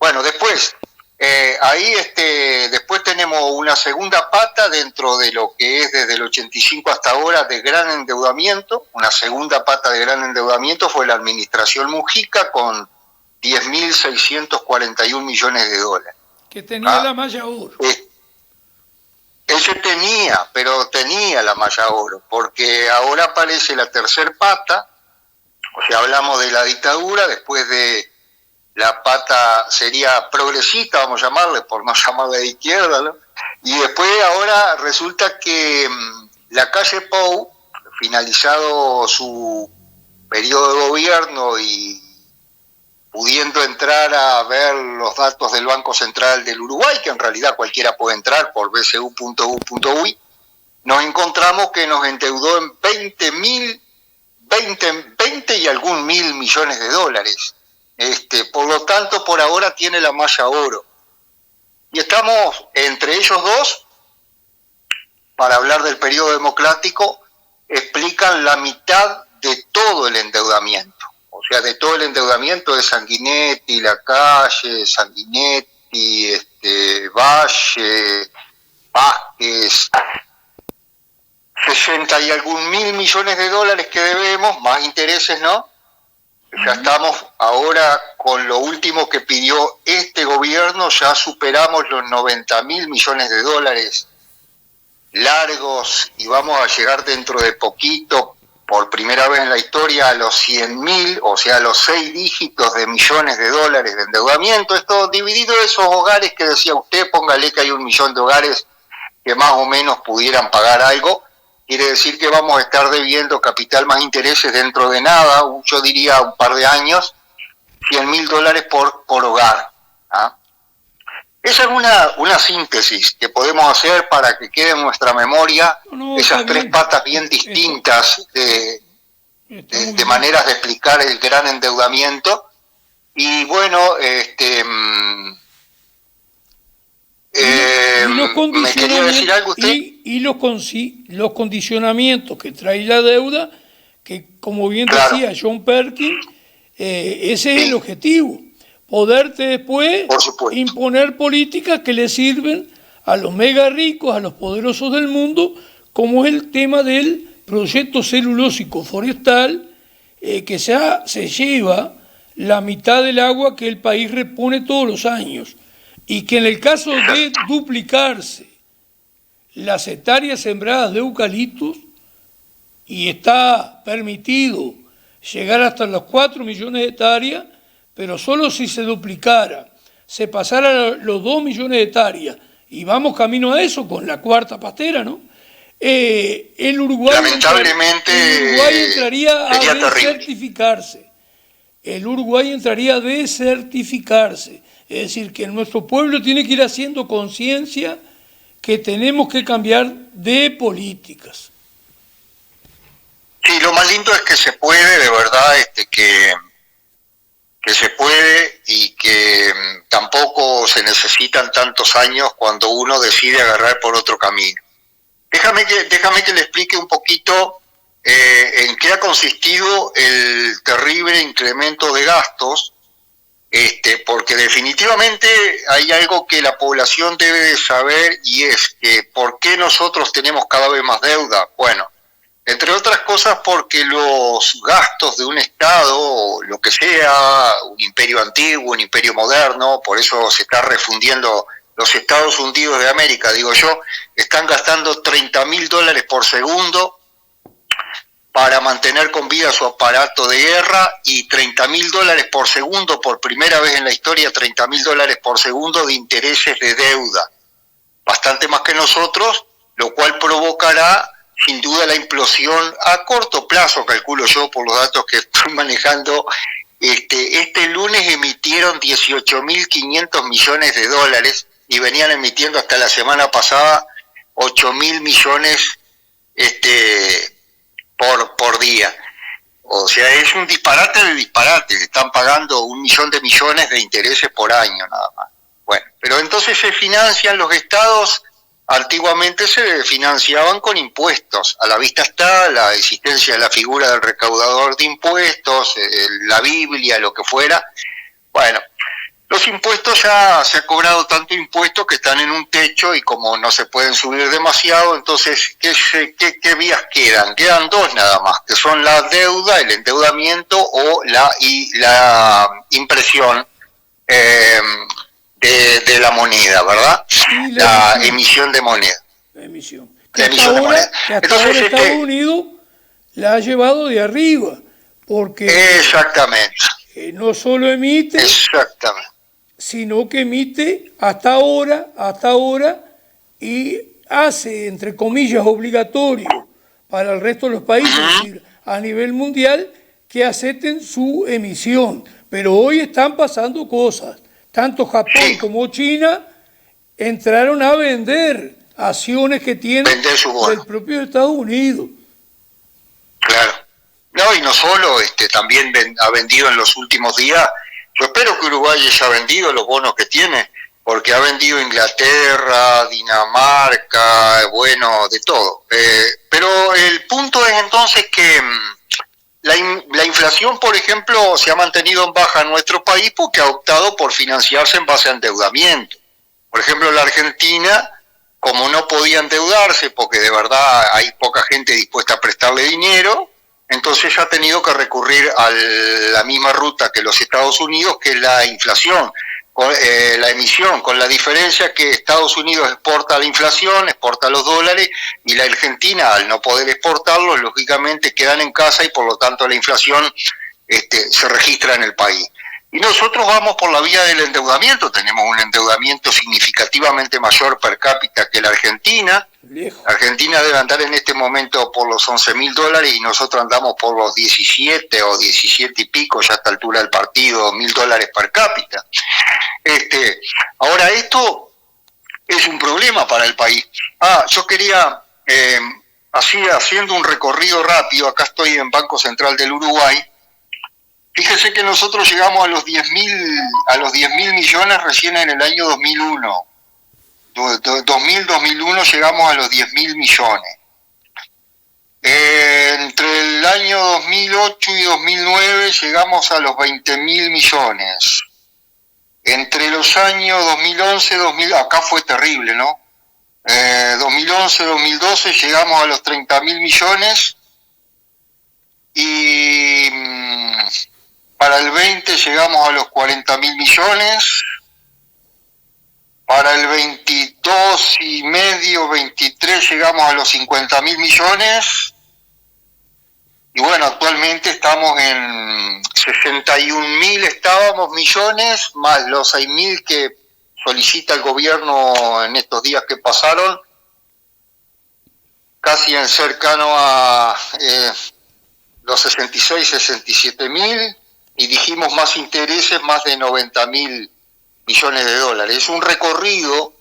Bueno, después, después tenemos una segunda pata dentro de lo que es desde el 85 hasta ahora de gran endeudamiento. Una segunda pata de gran endeudamiento fue la administración Mujica, con 10.641 millones de dólares. Que tenía la malla oro. Ese tenía la malla oro, porque ahora aparece la tercer pata. O sea, hablamos de la dictadura, después de la pata sería progresista, vamos a llamarle, por no llamarle de izquierda, ¿no? Y después ahora resulta que la calle Pou, finalizado su periodo de gobierno y pudiendo entrar a ver los datos del Banco Central del Uruguay, que en realidad cualquiera puede entrar por bcu.u.uy, nos encontramos que nos endeudó en 20.000 20 y algún mil millones de dólares. Por lo tanto, por ahora tiene la malla oro. Y estamos entre ellos dos, para hablar del periodo democrático, explican la mitad de todo el endeudamiento. O sea, de todo el endeudamiento de Sanguinetti, Lacalle, Sanguinetti, Valle, Vázquez, 60 y algún mil millones de dólares que debemos, más intereses, ¿no? Ya estamos ahora con lo último que pidió este gobierno, ya superamos los 90.000 millones de dólares largos y vamos a llegar dentro de poquito, por primera vez en la historia, a los 100.000, o sea, a los 6 dígitos de millones de dólares de endeudamiento. Esto dividido en esos hogares que decía usted, póngale que hay 1 millón de hogares que más o menos pudieran pagar algo. Quiere decir que vamos a estar debiendo capital más intereses dentro de nada, yo diría un par de años, 100.000 dólares por hogar. ¿Ah? Esa es una síntesis que podemos hacer para que quede en nuestra memoria esas tres patas bien distintas de maneras de explicar el gran endeudamiento. Y bueno, ¿me quería decir algo usted? Y los condicionamientos que trae la deuda, que como bien decía John Perkins, ese es el objetivo, poderte después imponer políticas que le sirven a los mega ricos, a los poderosos del mundo, como es el tema del proyecto celulósico forestal, que se lleva la mitad del agua que el país repone todos los años. Y que en el caso de duplicarse las hectáreas sembradas de eucaliptos, y está permitido llegar hasta los 4 millones de hectáreas, pero solo si se duplicara, se pasara los 2 millones de hectáreas, y vamos camino a eso con la cuarta pastera, ¿no? El Uruguay entraría a desertificarse. El Uruguay entraría a desertificarse. Es decir, que nuestro pueblo tiene que ir haciendo conciencia que tenemos que cambiar de políticas. Sí, lo más lindo es que se puede, de verdad, que se puede y que tampoco se necesitan tantos años cuando uno decide agarrar por otro camino. Déjame que le explique un poquito en qué ha consistido el terrible incremento de gastos, porque definitivamente hay algo que la población debe de saber, y es que ¿por qué nosotros tenemos cada vez más deuda? Bueno, entre otras cosas porque los gastos de un Estado, o lo que sea, un imperio antiguo, un imperio moderno, por eso se está refundiendo los Estados Unidos de América, digo yo, están gastando 30.000 dólares por segundo para mantener con vida su aparato de guerra, y 30.000 dólares por segundo, por primera vez en la historia, 30.000 dólares por segundo de intereses de deuda. Bastante más que nosotros, lo cual provocará sin duda la implosión a corto plazo, calculo yo por los datos que estoy manejando. Este lunes emitieron 18.500 millones de dólares y venían emitiendo hasta la semana pasada 8.000 millones por día. O sea, es un disparate de disparates. Están pagando 1 millón de millones de intereses por año nada más. Bueno, pero entonces se financian los estados. Antiguamente se financiaban con impuestos. A la vista está la existencia de la figura del recaudador de impuestos, la Biblia, lo que fuera. Bueno, los impuestos ya se ha cobrado tanto impuesto que están en un techo, y como no se pueden subir demasiado, entonces, ¿qué vías quedan? Quedan dos nada más, que son la deuda, el endeudamiento, o la impresión de la moneda, ¿verdad? Sí, la emisión de moneda. La emisión. Que hasta ahora Estados Unidos la ha llevado de arriba, porque exactamente. No solo emite, sino que emite hasta ahora, y hace, entre comillas, obligatorio para el resto de los países, es decir, a nivel mundial, que acepten su emisión. Pero hoy están pasando cosas. Tanto Japón como China entraron a vender acciones que tienen del propio Estados Unidos. Claro. No, y no solo, también ha vendido en los últimos días. Yo espero que Uruguay haya vendido los bonos que tiene, porque ha vendido Inglaterra, Dinamarca, bueno, de todo. Pero el punto es entonces que la inflación, por ejemplo, se ha mantenido en baja en nuestro país porque ha optado por financiarse en base a endeudamiento. Por ejemplo, la Argentina, como no podía endeudarse porque de verdad hay poca gente dispuesta a prestarle dinero, entonces ha tenido que recurrir a la misma ruta que los Estados Unidos, que es la inflación, la emisión, con la diferencia que Estados Unidos exporta la inflación, exporta los dólares, y la Argentina, al no poder exportarlos, lógicamente quedan en casa y por lo tanto la inflación se registra en el país. Y nosotros vamos por la vía del endeudamiento, tenemos un endeudamiento significativamente mayor per cápita que la Argentina. La Argentina debe andar en este momento por los $11.000 y nosotros andamos por los 17 o 17 y pico, ya a esta altura del partido, $1.000 per cápita. Ahora, esto es un problema para el país. Yo quería, haciendo un recorrido rápido, acá estoy en Banco Central del Uruguay. Fíjese que nosotros llegamos a los 10.000 millones recién en el año 2001. 2001 llegamos a los 10.000 millones. Entre el año 2008 y 2009 llegamos a los 20.000 millones. Entre los años 2011 y acá fue terrible, ¿no? 2011-2012 llegamos a los 30.000 millones y para el 20 llegamos a los 40.000 millones, para el 22 y medio, 23 llegamos a los 50.000 millones, y bueno, actualmente estamos en 61.000 millones, más los 6.000 que solicita el gobierno en estos días que pasaron, casi en cercano a los 67.000, y dijimos más intereses, más de 90.000 millones de dólares. Es un recorrido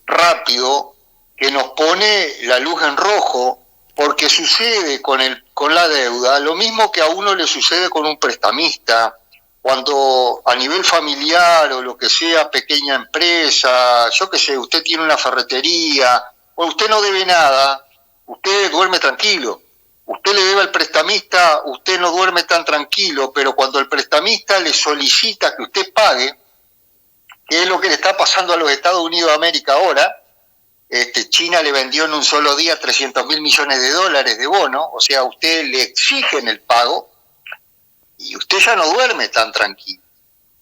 rápido que nos pone la luz en rojo, porque sucede con la deuda lo mismo que a uno le sucede con un prestamista, cuando a nivel familiar o lo que sea, pequeña empresa, yo qué sé, usted tiene una ferretería, o usted no debe nada, usted duerme tranquilo. Usted le debe al prestamista, usted no duerme tan tranquilo, pero cuando el prestamista le solicita que usted pague, que es lo que le está pasando a los Estados Unidos de América ahora, China le vendió en un solo día 300.000 millones de dólares de bono, o sea, a usted le exigen el pago y usted ya no duerme tan tranquilo.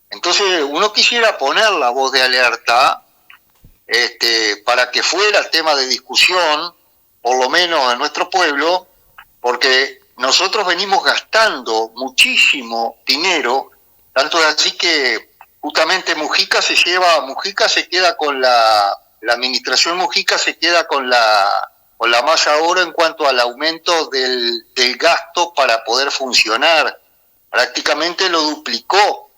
Entonces, uno quisiera poner la voz de alerta para que fuera tema de discusión, por lo menos en nuestro pueblo, porque nosotros venimos gastando muchísimo dinero, tanto es así que justamente Mujica se queda con la administración Mujica se queda con la malla de oro en cuanto al aumento del gasto para poder funcionar. Prácticamente lo duplicó.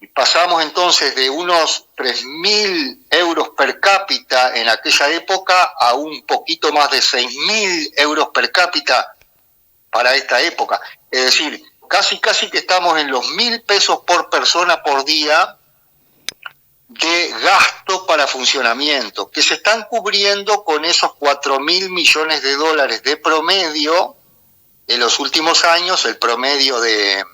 Y pasamos entonces de unos 3.000 euros per cápita en aquella época a un poquito más de 6.000 euros per cápita para esta época. Es decir, casi que estamos en los 1.000 pesos por persona por día de gasto para funcionamiento, que se están cubriendo con esos 4.000 millones de dólares de promedio de los últimos años. El promedio de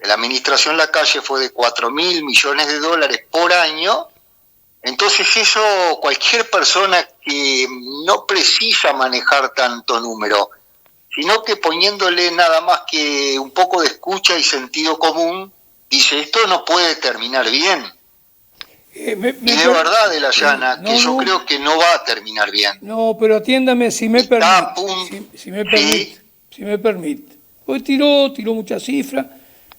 la administración Lacalle fue de 4.000 millones de dólares por año. Entonces eso, cualquier persona que no precisa manejar tanto número, sino que poniéndole nada más que un poco de escucha y sentido común, dice, esto no puede terminar bien. Y de verdad, de la llana, que yo creo que no va a terminar bien. No, pero atiéndame, si me permite. Hoy tiró muchas cifras,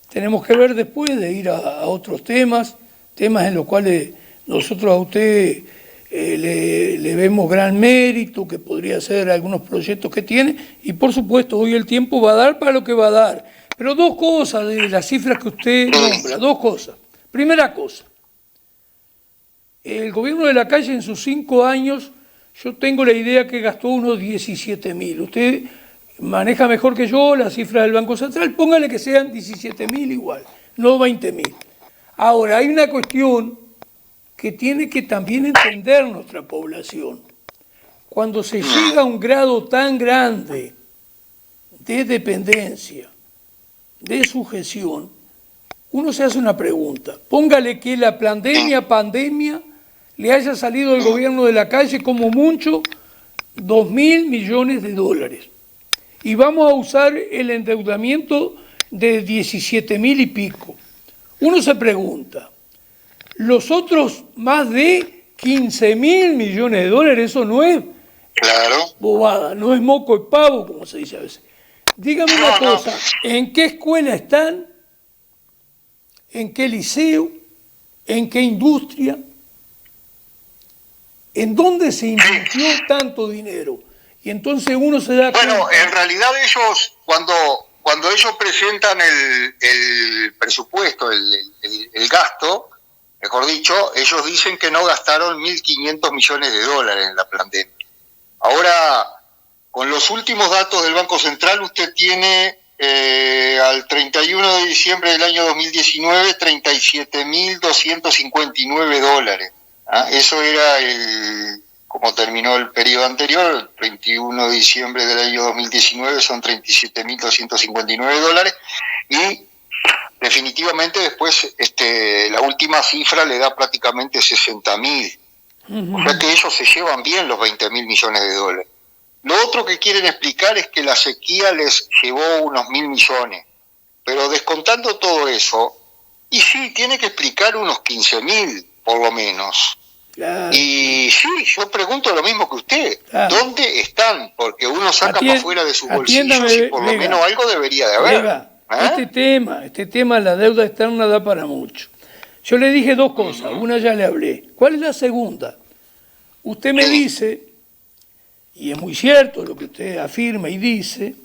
tenemos que ver después de ir a otros temas en los cuales nosotros a usted le vemos gran mérito, que podría ser algunos proyectos que tiene, y por supuesto hoy el tiempo va a dar para lo que va a dar. Pero dos cosas de las cifras que usted nombra, dos cosas. Primera cosa, el gobierno de Lacalle en sus 5 años, yo tengo la idea que gastó unos 17.000. Usted maneja mejor que yo la cifra del Banco Central, póngale que sean 17.000 igual, no 20.000. Ahora, hay una cuestión que tiene que también entender nuestra población. Cuando se llega a un grado tan grande de dependencia, de sujeción, uno se hace una pregunta. Póngale que la pandemia le haya salido al gobierno de la calle como mucho 2.000 millones de dólares. Y vamos a usar el endeudamiento de 17.000 y pico. Uno se pregunta, los otros más de 15.000 millones de dólares, eso no es bobada, no es moco de pavo, como se dice a veces. Dígame una cosa, ¿en qué escuela están? ¿En qué liceo? ¿En qué industria? ¿En dónde se invirtió tanto dinero? Y entonces uno se da cuenta. Bueno, en realidad ellos, cuando ellos presentan el presupuesto, el gasto, mejor dicho, ellos dicen que no gastaron 1.500 millones de dólares en la pandemia. Ahora, con los últimos datos del Banco Central, usted tiene al 31 de diciembre del año 2019 $37.259 dólares. ¿Ah? Eso era como terminó el periodo anterior, el 31 de diciembre del año 2019 son $37.259 dólares, y definitivamente después la última cifra le da prácticamente 60.000. O sea que ellos se llevan bien los 20.000 millones de dólares. Lo otro que quieren explicar es que la sequía les llevó unos 1.000 millones, pero descontando todo eso, y sí, tiene que explicar unos 15.000 por lo menos. Claro. Y sí, yo pregunto lo mismo que usted, claro. ¿Dónde están? Porque uno saca para afuera de su bolsillo y por lo menos algo debería de haber. Este tema, la deuda externa da para mucho. Yo le dije dos cosas, una ya le hablé. ¿Cuál es la segunda? Usted me dice, y es muy cierto lo que usted afirma y dice,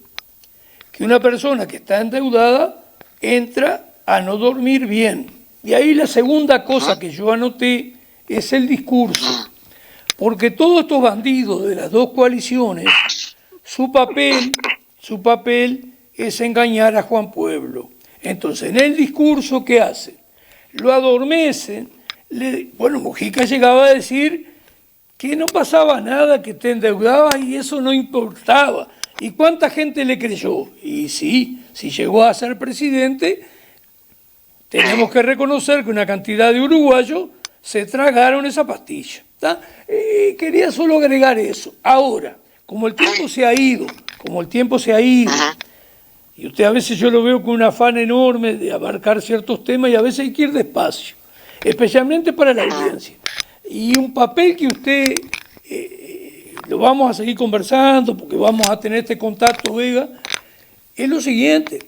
que una persona que está endeudada entra a no dormir bien. Y ahí la segunda cosa que yo anoté es el discurso. Porque todos estos bandidos de las dos coaliciones, su papel es engañar a Juan Pueblo. Entonces, en el discurso, ¿qué hacen? Lo adormecen. Bueno, Mujica llegaba a decir que no pasaba nada, que te endeudabas y eso no importaba. ¿Y cuánta gente le creyó? Y sí, si llegó a ser presidente, tenemos que reconocer que una cantidad de uruguayos se tragaron esa pastilla. Quería solo agregar eso. Ahora, como el tiempo se ha ido, y usted a veces yo lo veo con un afán enorme de abarcar ciertos temas y a veces hay que ir despacio, especialmente para la audiencia. Y un papel que usted, lo vamos a seguir conversando porque vamos a tener este contacto, Vega, es lo siguiente.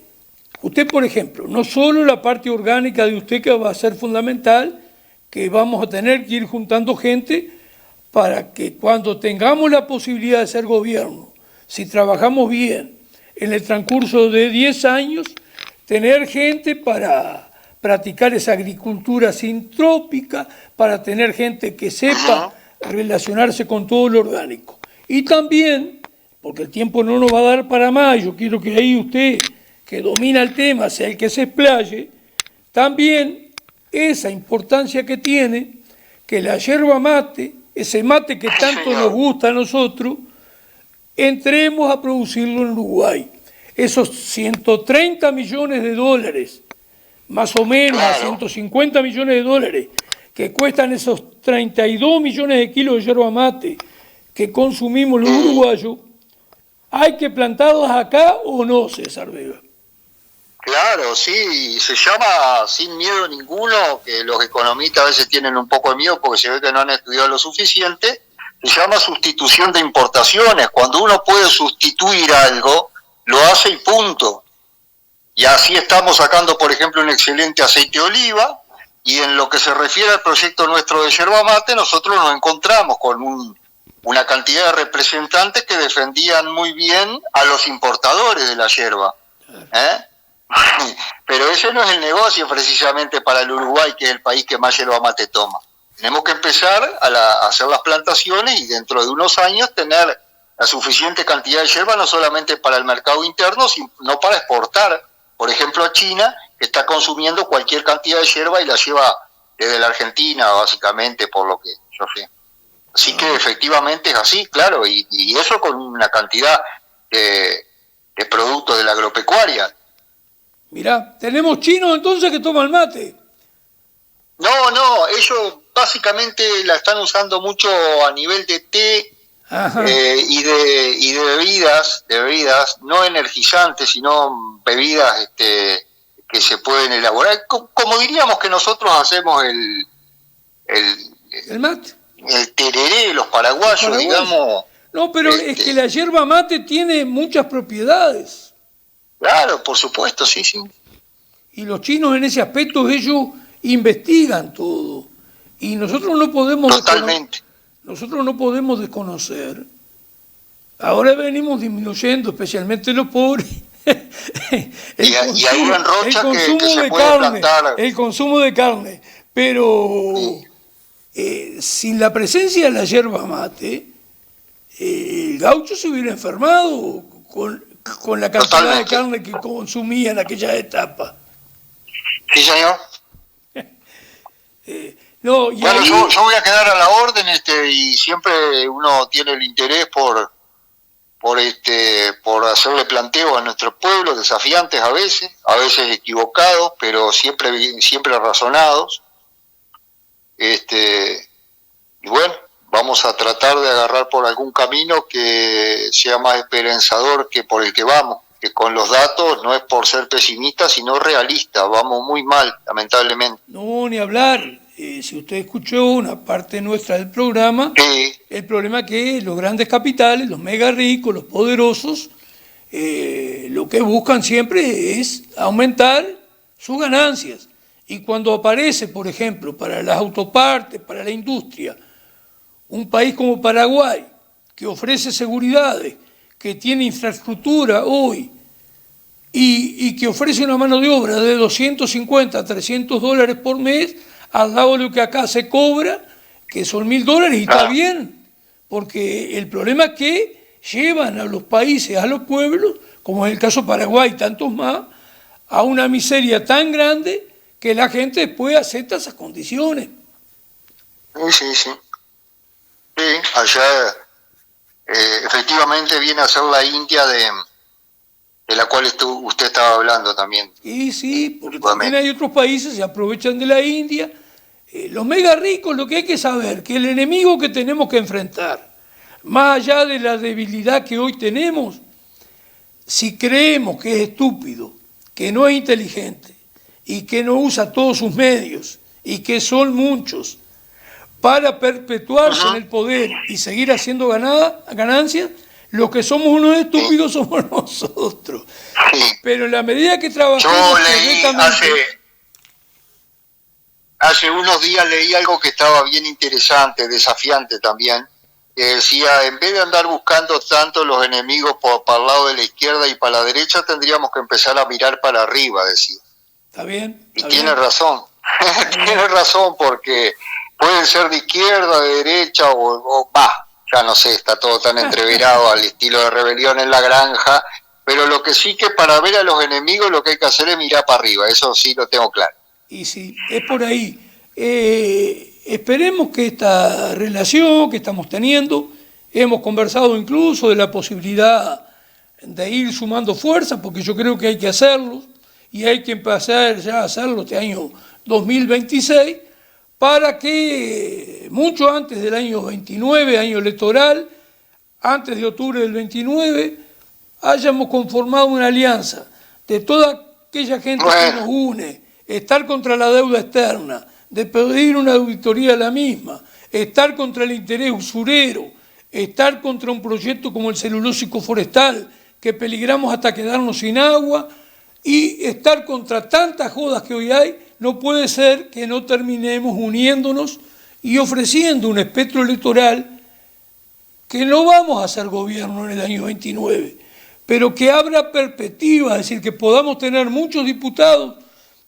Usted, por ejemplo, no solo la parte orgánica de usted que va a ser fundamental, que vamos a tener que ir juntando gente para que cuando tengamos la posibilidad de ser gobierno, si trabajamos bien, en el transcurso de 10 años, tener gente para practicar esa agricultura sintrópica, para tener gente que sepa relacionarse con todo lo orgánico. Y también, porque el tiempo no nos va a dar para más, yo quiero que ahí usted, que domina el tema, sea el que se explaye, también esa importancia que tiene que la yerba mate, ese mate que tanto nos gusta a nosotros, entremos a producirlo en Uruguay. Esos 130 millones de dólares, más o menos a 150 millones de dólares, que cuestan esos 32 millones de kilos de yerba mate que consumimos los uruguayos, ¿hay que plantarlas acá o no, César Vega? Claro, sí, se llama sin miedo ninguno, que los economistas a veces tienen un poco de miedo porque se ve que no han estudiado lo suficiente, se llama sustitución de importaciones. Cuando uno puede sustituir algo, lo hace y punto. Y así estamos sacando, por ejemplo, un excelente aceite de oliva, y en lo que se refiere al proyecto nuestro de yerba mate, nosotros nos encontramos con una cantidad de representantes que defendían muy bien a los importadores de la yerba. Pero ese no es el negocio precisamente para el Uruguay, que es el país que más yerba mate toma. Tenemos que empezar a hacer las plantaciones y dentro de unos años tener la suficiente cantidad de yerba no solamente para el mercado interno, sino para exportar, por ejemplo, a China, que está consumiendo cualquier cantidad de yerba y la lleva desde la Argentina, básicamente, por lo que yo sé. Así que efectivamente es así, claro, y eso con una cantidad de productos de la agropecuaria. Mirá, tenemos chinos entonces que toman mate. No, ellos básicamente la están usando mucho a nivel de té y de bebidas, no energizantes, sino bebidas que se pueden elaborar, como diríamos que nosotros hacemos el mate. El tereré, los paraguayos, digamos. No, pero es que la yerba mate tiene muchas propiedades. Claro, por supuesto, sí. Y los chinos en ese aspecto, ellos investigan todo. Y nosotros no podemos... Totalmente. Nosotros no podemos desconocer. Ahora venimos disminuyendo, especialmente los pobres. Y ahí en Rocha que se puede carne, plantar. El consumo de carne. Pero sin la presencia de la yerba mate, el gaucho se hubiera enfermado con la cantidad Totalmente. de carne que consumía en aquella etapa. Sí, señor. No, y bueno, ahí... yo voy a quedar a la orden, y siempre uno tiene el interés por hacerle planteo a nuestro pueblo, desafiantes a veces equivocados, pero siempre razonados. Y bueno, vamos a tratar de agarrar por algún camino que sea más esperanzador que por el que vamos, que con los datos no es por ser pesimista, sino realista, vamos muy mal, lamentablemente. No, ni hablar. Si usted escuchó una parte nuestra del programa, Sí. El problema es que los grandes capitales, los mega ricos, los poderosos, lo que buscan siempre es aumentar sus ganancias. Y cuando aparece, por ejemplo, para las autopartes, para la industria, un país como Paraguay, que ofrece seguridades, que tiene infraestructura hoy, y que ofrece una mano de obra de 250 a $300 por mes, al lado de lo que acá se cobra, que son $1.000, y está bien, porque el problema es que llevan a los países, a los pueblos, como es el caso de Paraguay y tantos más, a una miseria tan grande que la gente después acepta esas condiciones. Sí. Sí, allá efectivamente viene a ser la India de la cual usted estaba hablando también. Y sí, porque también hay otros países que se aprovechan de la India. Los mega ricos, lo que hay que saber, que el enemigo que tenemos que enfrentar, más allá de la debilidad que hoy tenemos, si creemos que es estúpido, que no es inteligente y que no usa todos sus medios y que son muchos para perpetuarse en el poder y seguir haciendo ganancias, los que somos unos estúpidos somos nosotros. Sí. Pero en la medida que trabajamos Yo leí correctamente... hace unos días leí algo que estaba bien interesante, desafiante también, que decía, en vez de andar buscando tanto los enemigos para el lado de la izquierda y para la derecha, tendríamos que empezar a mirar para arriba, decía. Está bien. Y tiene razón, tiene razón, porque pueden ser de izquierda, de derecha, ya no sé, está todo tan entreverado al estilo de Rebelión en la Granja, pero lo que sí que para ver a los enemigos lo que hay que hacer es mirar para arriba, eso sí lo tengo claro. Y sí, es por ahí. Esperemos que esta relación que estamos teniendo, hemos conversado incluso de la posibilidad de ir sumando fuerzas, porque yo creo que hay que hacerlo, y hay que empezar ya a hacerlo este año 2026, para que mucho antes del año 29, año electoral, antes de octubre del 29, hayamos conformado una alianza de toda aquella gente que nos une, estar contra la deuda externa, de pedir una auditoría de la misma, estar contra el interés usurero, estar contra un proyecto como el celulósico forestal, que peligramos hasta quedarnos sin agua, y estar contra tantas jodas que hoy hay. No puede ser que no terminemos uniéndonos y ofreciendo un espectro electoral que no vamos a hacer gobierno en el año 29, pero que abra perspectivas, es decir, que podamos tener muchos diputados,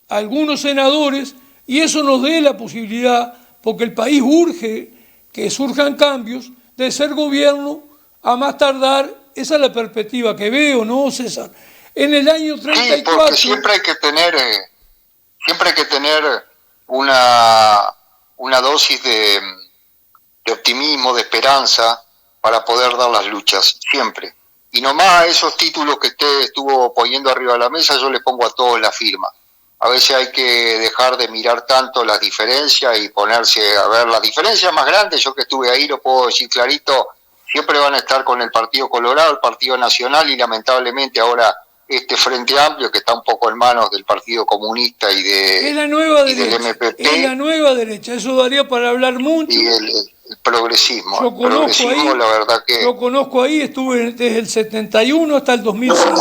algunos senadores, y eso nos dé la posibilidad, porque el país urge que surjan cambios, de ser gobierno a más tardar, esa es la perspectiva que veo, ¿no, César? En el año 34... Sí, porque siempre hay que tener una dosis de optimismo, de esperanza, para poder dar las luchas, siempre. Y nomás a esos títulos que usted estuvo poniendo arriba de la mesa, yo le pongo a todos la firma. A veces hay que dejar de mirar tanto las diferencias y ponerse a ver las diferencias más grandes. Yo que estuve ahí lo puedo decir clarito, siempre van a estar con el Partido Colorado, el Partido Nacional y lamentablemente ahora este Frente Amplio que está un poco en manos del Partido Comunista y es la nueva del derecha, MPP. es la nueva derecha, eso daría para hablar mucho. Y el progresismo. Yo conozco ahí, la verdad que... Yo conozco ahí, estuve desde el 71 hasta el 2005,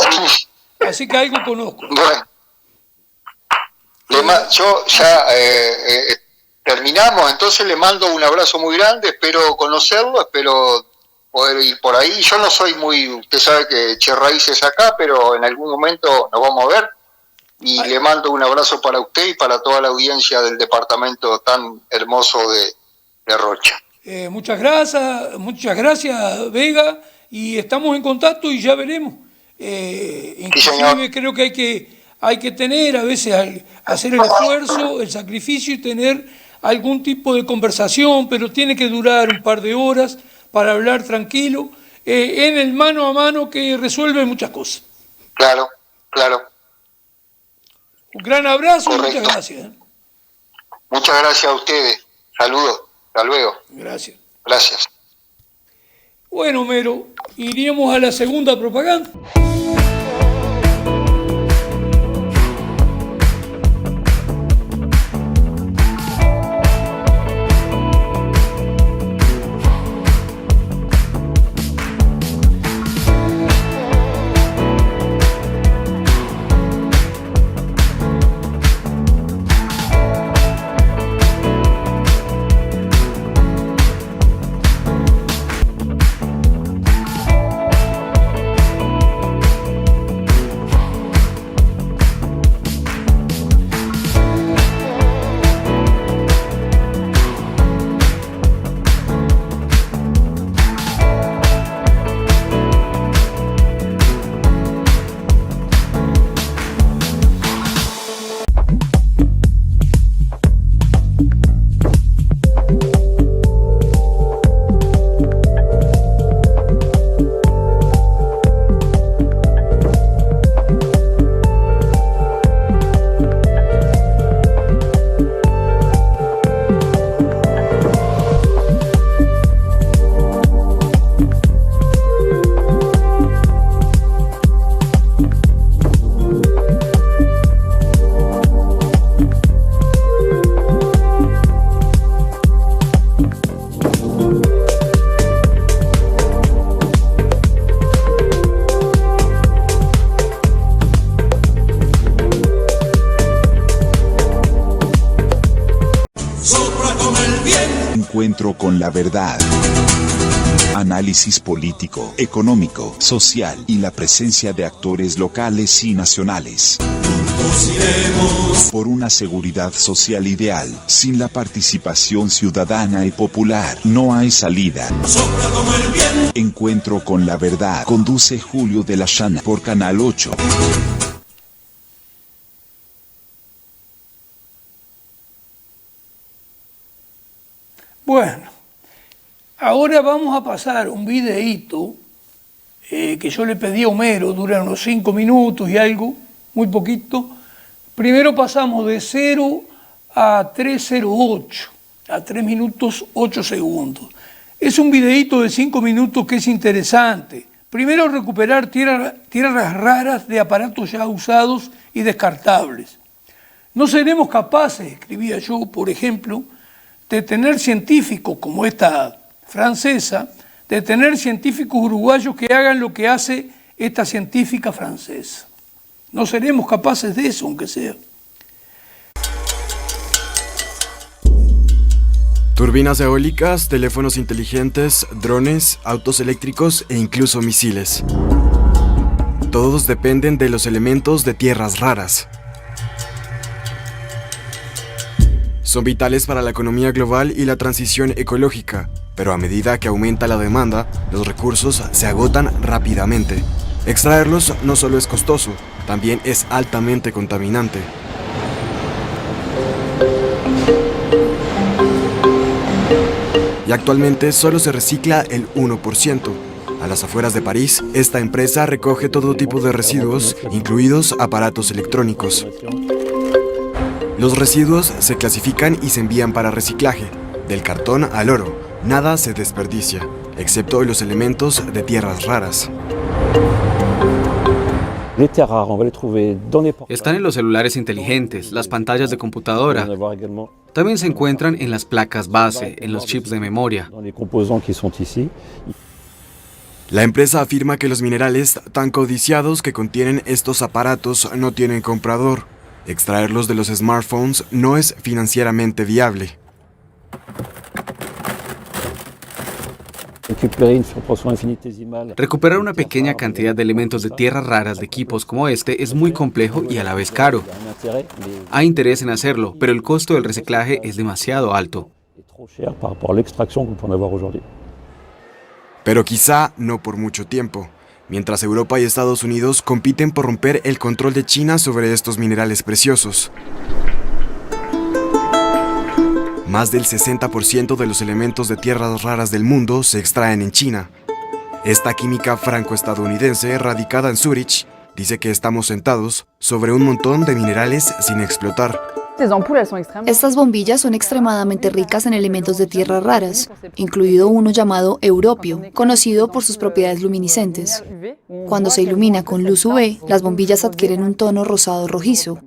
así que algo conozco. Bueno, yo ya terminamos, entonces le mando un abrazo muy grande, espero conocerlo, espero poder ir por ahí. Yo no soy usted sabe que eché raíces acá, pero en algún momento nos vamos a ver. Y le mando un abrazo para usted y para toda la audiencia del departamento tan hermoso de Rocha. Muchas gracias, Vega, y estamos en contacto y ya veremos. Inclusive sí, creo que hay que tener a veces, hacer el esfuerzo, el sacrificio y tener algún tipo de conversación, pero tiene que durar un par de horas para hablar tranquilo, en el mano a mano que resuelve muchas cosas. Claro. Un gran abrazo. Correcto. Y muchas gracias. Muchas gracias a ustedes. Saludos. Hasta luego. Gracias. Bueno, Mero, iríamos a la segunda propaganda. Encuentro con la verdad. Análisis político, económico, social y la presencia de actores locales y nacionales. Por una seguridad social ideal, sin la participación ciudadana y popular, no hay salida. Encuentro con la verdad. Conduce Julio de la Llana por Canal 8. Bueno, ahora vamos a pasar un videíto que yo le pedí a Homero, dura unos 5 minutos y algo, muy poquito. Primero pasamos de 0 a 3:08, a 3 minutos 8 segundos. Es un videíto de 5 minutos que es interesante. Primero recuperar tierras raras de aparatos ya usados y descartables. No seremos capaces, escribía yo, por ejemplo, de tener científicos como esta francesa, de tener científicos uruguayos que hagan lo que hace esta científica francesa. No seremos capaces de eso, aunque sea. Turbinas eólicas, teléfonos inteligentes, drones, autos eléctricos e incluso misiles. Todos dependen de los elementos de tierras raras. Son vitales para la economía global y la transición ecológica, pero a medida que aumenta la demanda, los recursos se agotan rápidamente. Extraerlos no solo es costoso, también es altamente contaminante. Y actualmente solo se recicla el 1%. A las afueras de París, esta empresa recoge todo tipo de residuos, incluidos aparatos electrónicos. Los residuos se clasifican y se envían para reciclaje. Del cartón al oro, nada se desperdicia, excepto los elementos de tierras raras. Están en los celulares inteligentes, las pantallas de computadora. También se encuentran en las placas base, en los chips de memoria. La empresa afirma que los minerales tan codiciados que contienen estos aparatos no tienen comprador. Extraerlos de los smartphones no es financieramente viable. Recuperar una pequeña cantidad de elementos de tierras raras de equipos como este es muy complejo y a la vez caro. Hay interés en hacerlo, pero el costo del reciclaje es demasiado alto. Pero quizá no por mucho tiempo, mientras Europa y Estados Unidos compiten por romper el control de China sobre estos minerales preciosos. Más del 60% de los elementos de tierras raras del mundo se extraen en China. Esta química franco-estadounidense, radicada en Zúrich, dice que estamos sentados sobre un montón de minerales sin explotar. Estas bombillas son extremadamente ricas en elementos de tierras raras, incluido uno llamado europio, conocido por sus propiedades luminiscentes. Cuando se ilumina con luz UV, las bombillas adquieren un tono rosado rojizo.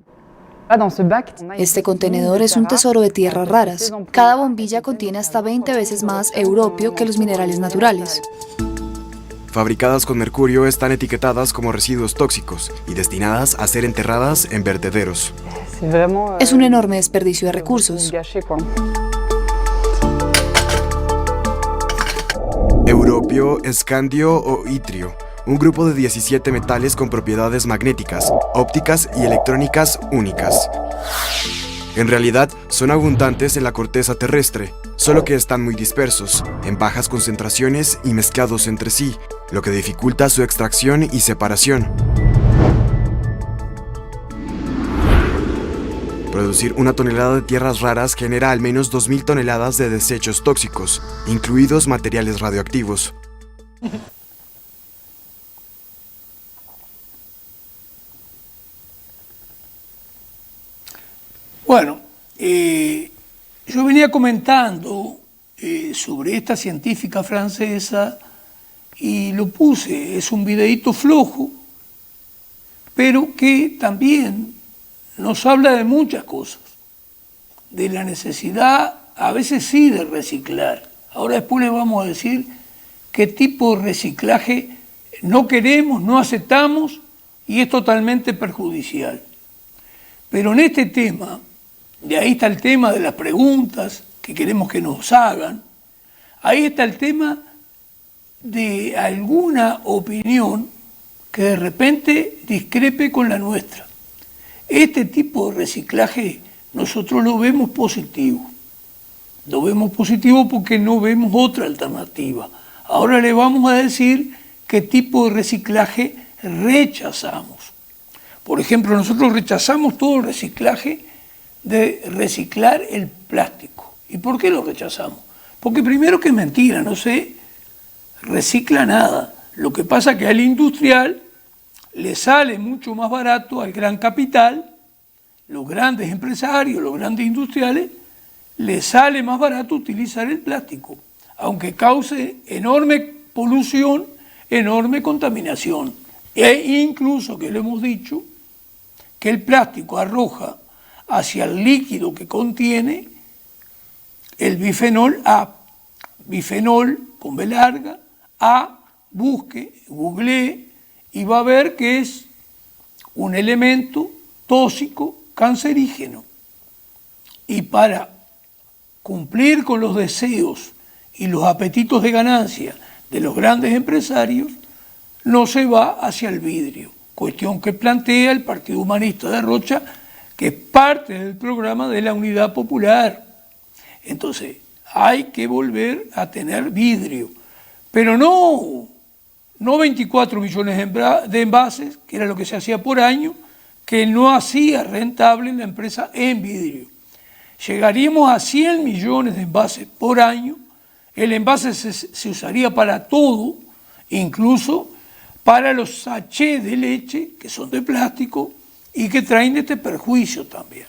Este contenedor es un tesoro de tierras raras. Cada bombilla contiene hasta 20 veces más europio que los minerales naturales. Fabricadas con mercurio, están etiquetadas como residuos tóxicos y destinadas a ser enterradas en vertederos. Es un enorme desperdicio de recursos. Europio, escandio o itrio, un grupo de 17 metales con propiedades magnéticas, ópticas y electrónicas únicas. En realidad, son abundantes en la corteza terrestre, solo que están muy dispersos, en bajas concentraciones y mezclados entre sí, lo que dificulta su extracción y separación. Producir 1 tonelada de tierras raras genera al menos 2.000 toneladas de desechos tóxicos, incluidos materiales radioactivos. Bueno, yo venía comentando sobre esta científica francesa y lo puse, es un videíto flojo, pero que también nos habla de muchas cosas, de la necesidad, a veces sí, de reciclar. Ahora después les vamos a decir qué tipo de reciclaje no queremos, no aceptamos y es totalmente perjudicial. Pero en este tema, de ahí está el tema de las preguntas que queremos que nos hagan, ahí está el tema de alguna opinión que de repente discrepe con la nuestra. Este tipo de reciclaje nosotros lo vemos positivo. Lo vemos positivo porque no vemos otra alternativa. Ahora le vamos a decir qué tipo de reciclaje rechazamos. Por ejemplo, nosotros rechazamos todo el reciclaje de reciclar el plástico. ¿Y por qué lo rechazamos? Porque primero que es mentira, no se recicla nada. Lo que pasa es que al industrial le sale mucho más barato al gran capital, los grandes empresarios, los grandes industriales, les sale más barato utilizar el plástico, aunque cause enorme polución, enorme contaminación. E incluso, que lo hemos dicho, que el plástico arroja hacia el líquido que contiene el bifenol A. Bifenol con B larga, A, busque, googlee, y va a ver que es un elemento tóxico cancerígeno. Y para cumplir con los deseos y los apetitos de ganancia de los grandes empresarios, no se va hacia el vidrio, cuestión que plantea el Partido Humanista de Rocha, que es parte del programa de la Unidad Popular. Entonces, hay que volver a tener vidrio. Pero no 24 millones de envases, que era lo que se hacía por año, que no hacía rentable la empresa en vidrio. Llegaríamos a 100 millones de envases por año. El envase se usaría para todo, incluso para los sachets de leche, que son de plástico y que traen este perjuicio también.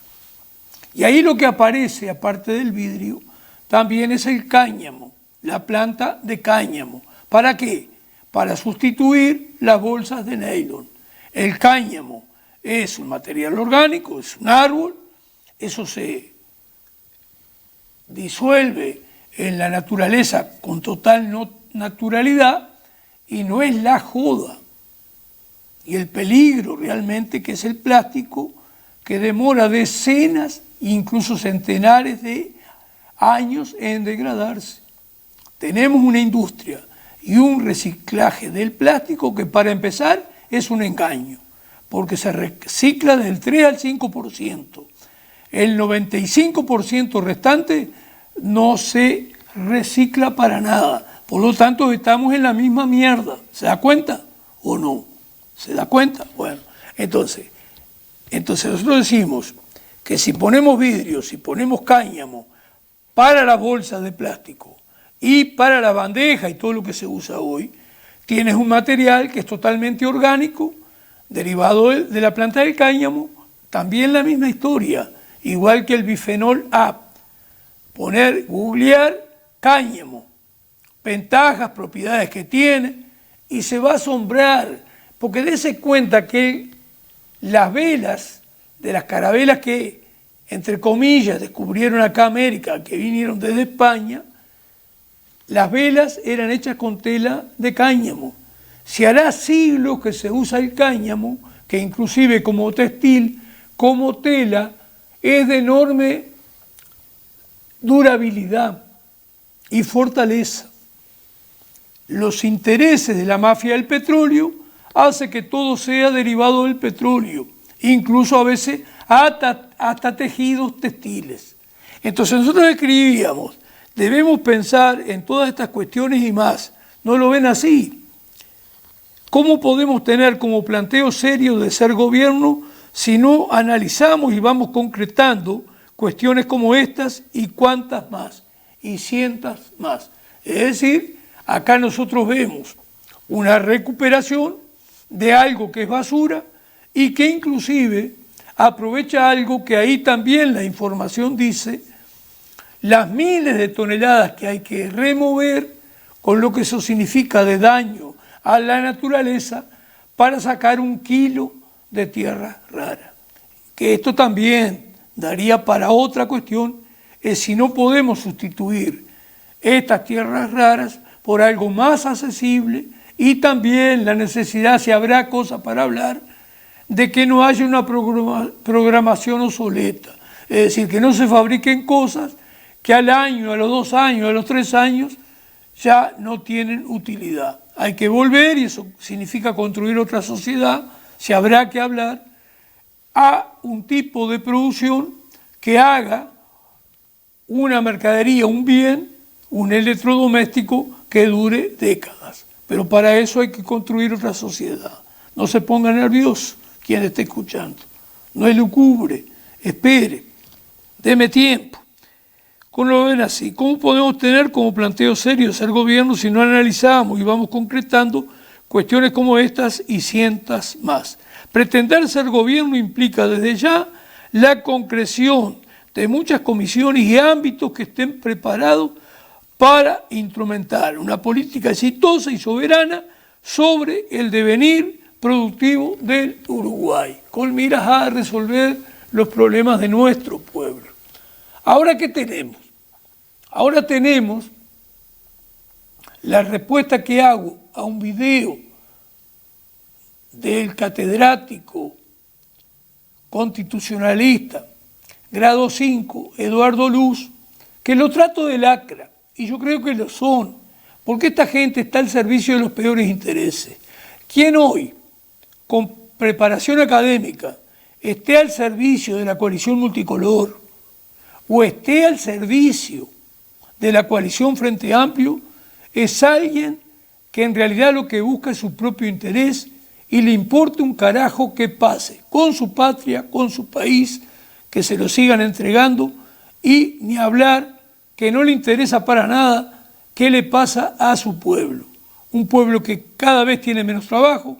Y ahí lo que aparece, aparte del vidrio, también es el cáñamo, la planta de cáñamo. ¿Para qué? Para sustituir las bolsas de nylon. El cáñamo es un material orgánico, es un árbol, eso se disuelve en la naturaleza con total naturalidad y no es la joda. Y el peligro realmente que es el plástico, que demora decenas, incluso centenares de años en degradarse. Tenemos una industria y un reciclaje del plástico que, para empezar, es un engaño, porque se recicla del 3 al 5%. El 95% restante no se recicla para nada. Por lo tanto, estamos en la misma mierda. ¿Se da cuenta o no? ¿Se da cuenta? Bueno, entonces nosotros decimos que si ponemos vidrio, si ponemos cáñamo para las bolsas de plástico y para la bandeja y todo lo que se usa hoy, tienes un material que es totalmente orgánico, derivado de la planta del cáñamo, también la misma historia, igual que el bifenol A. Googlear cáñamo, ventajas, propiedades que tiene, y se va a asombrar, porque dése cuenta que las velas de las carabelas que, entre comillas, descubrieron acá América, que vinieron desde España, las velas eran hechas con tela de cáñamo. Si hará siglos que se usa el cáñamo, que inclusive como textil, como tela, es de enorme durabilidad y fortaleza. Los intereses de la mafia del petróleo hacen que todo sea derivado del petróleo, incluso a veces hasta tejidos textiles. Entonces nosotros escribíamos, debemos pensar en todas estas cuestiones y más. ¿No lo ven así? ¿Cómo podemos tener como planteo serio de ser gobierno si no analizamos y vamos concretando cuestiones como estas y cuantas más, y cientos más? Es decir, acá nosotros vemos una recuperación de algo que es basura y que inclusive aprovecha algo que ahí también la información dice, las miles de toneladas que hay que remover, con lo que eso significa de daño a la naturaleza, para sacar 1 kilo de tierra rara. Que esto también daría para otra cuestión, es si no podemos sustituir estas tierras raras por algo más accesible, y también la necesidad, si habrá cosas para hablar, de que no haya una programación obsoleta. Es decir, que no se fabriquen cosas que al año, a los 2 años, a los 3 años, ya no tienen utilidad. Hay que volver, y eso significa construir otra sociedad, si habrá que hablar, a un tipo de producción que haga una mercadería, un bien, un electrodoméstico que dure décadas. Pero para eso hay que construir otra sociedad. No se ponga nervioso quien esté escuchando. No es lucubre, espere, deme tiempo. ¿Cómo lo ven así? ¿Cómo podemos tener como planteo serio ser gobierno si no analizamos y vamos concretando cuestiones como estas y cientos más? Pretender ser gobierno implica desde ya la concreción de muchas comisiones y ámbitos que estén preparados para instrumentar una política exitosa y soberana sobre el devenir productivo del Uruguay, con miras a resolver los problemas de nuestro pueblo. ¿Ahora qué tenemos? Ahora tenemos la respuesta que hago a un video del catedrático constitucionalista, grado 5, Eduardo Luz, que lo trato de lacra, y yo creo que lo son, porque esta gente está al servicio de los peores intereses. ¿Quién hoy, con preparación académica, esté al servicio de la coalición multicolor, o esté al servicio de la coalición Frente Amplio es alguien que en realidad lo que busca es su propio interés y le importa un carajo qué pase con su patria, con su país, que se lo sigan entregando, y ni hablar que no le interesa para nada qué le pasa a su pueblo. Un pueblo que cada vez tiene menos trabajo,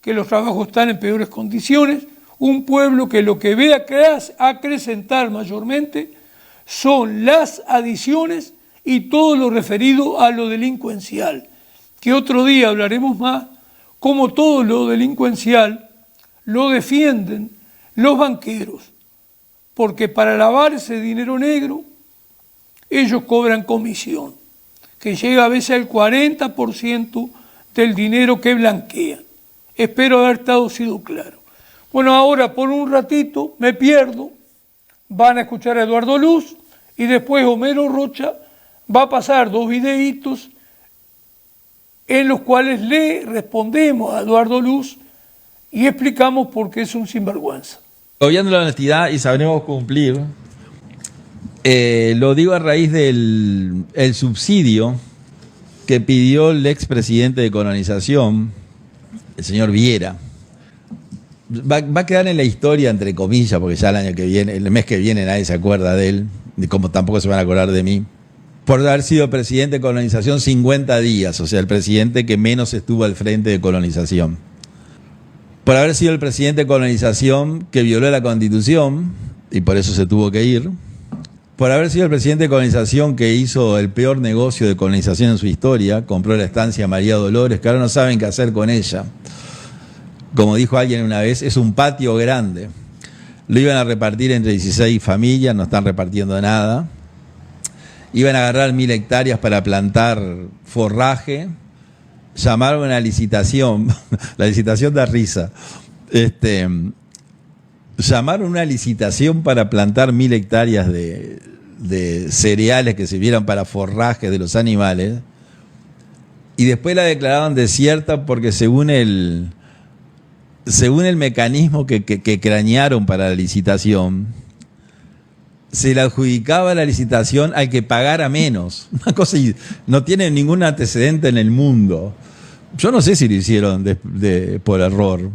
que los trabajos están en peores condiciones, un pueblo que lo que ve acrecentar mayormente son las adiciones y todo lo referido a lo delincuencial, que otro día hablaremos más, como todo lo delincuencial lo defienden los banqueros, porque para lavar ese dinero negro ellos cobran comisión, que llega a veces al 40% del dinero que blanquean. Espero haber sido claro. Bueno, ahora por un ratito me pierdo, van a escuchar a Eduardo Luz y después Homero Rocha va a pasar 2 videitos en los cuales le respondemos a Eduardo Luz y explicamos por qué es un sinvergüenza. Obviando la honestidad y sabremos cumplir, lo digo a raíz del subsidio que pidió el expresidente de colonización, el señor Viera. Va a quedar en la historia, entre comillas, porque ya el mes que viene nadie se acuerda de él, ni como tampoco se van a acordar de mí, por haber sido presidente de colonización 50 días, o sea, el presidente que menos estuvo al frente de colonización. Por haber sido el presidente de colonización que violó la Constitución, y por eso se tuvo que ir. Por haber sido el presidente de colonización que hizo el peor negocio de colonización en su historia, compró la estancia María Dolores, que ahora no saben qué hacer con ella. Como dijo alguien una vez, es un patio grande. Lo iban a repartir entre 16 familias, no están repartiendo nada. Iban a agarrar 1000 hectáreas para plantar forraje. Llamaron a una licitación, la licitación da risa. Llamaron una licitación para plantar 1000 hectáreas de cereales que sirvieran para forraje de los animales. Y después la declararon desierta porque según el mecanismo que cranearon para la licitación, se le adjudicaba la licitación al que pagara menos. Una cosa no tiene ningún antecedente en el mundo. Yo no sé si lo hicieron por error.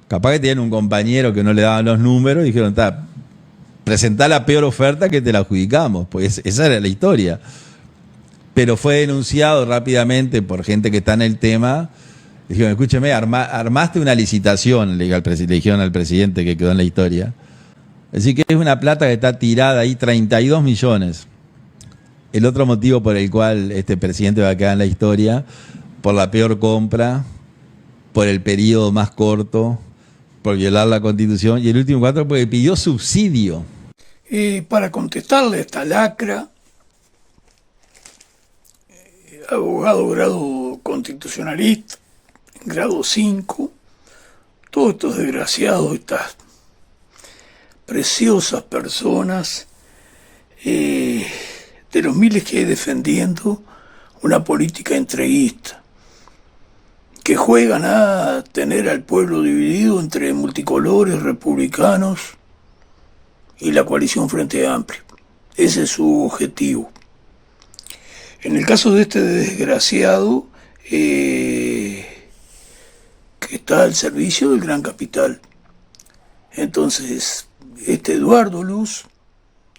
Capaz que tenían un compañero que no le daban los números y dijeron, presentá la peor oferta que te la adjudicamos. Pues esa era la historia. Pero fue denunciado rápidamente por gente que está en el tema. Dijeron, escúcheme, armaste una licitación, le dijeron al presidente que quedó en la historia. Así que es una plata que está tirada ahí, 32 millones. El otro motivo por el cual este presidente va a quedar en la historia, por la peor compra, por el periodo más corto, por violar la Constitución, y el último 4 porque pidió subsidio. Para contestarle a esta lacra, abogado grado constitucionalista, grado 5, todos estos desgraciados, estas preciosas personas, de los miles que hay defendiendo una política entreguista, que juegan a tener al pueblo dividido entre multicolores, republicanos y la coalición Frente Amplio. Ese es su objetivo. En el caso de este desgraciado, que está al servicio del gran capital. Entonces, este Eduardo Luz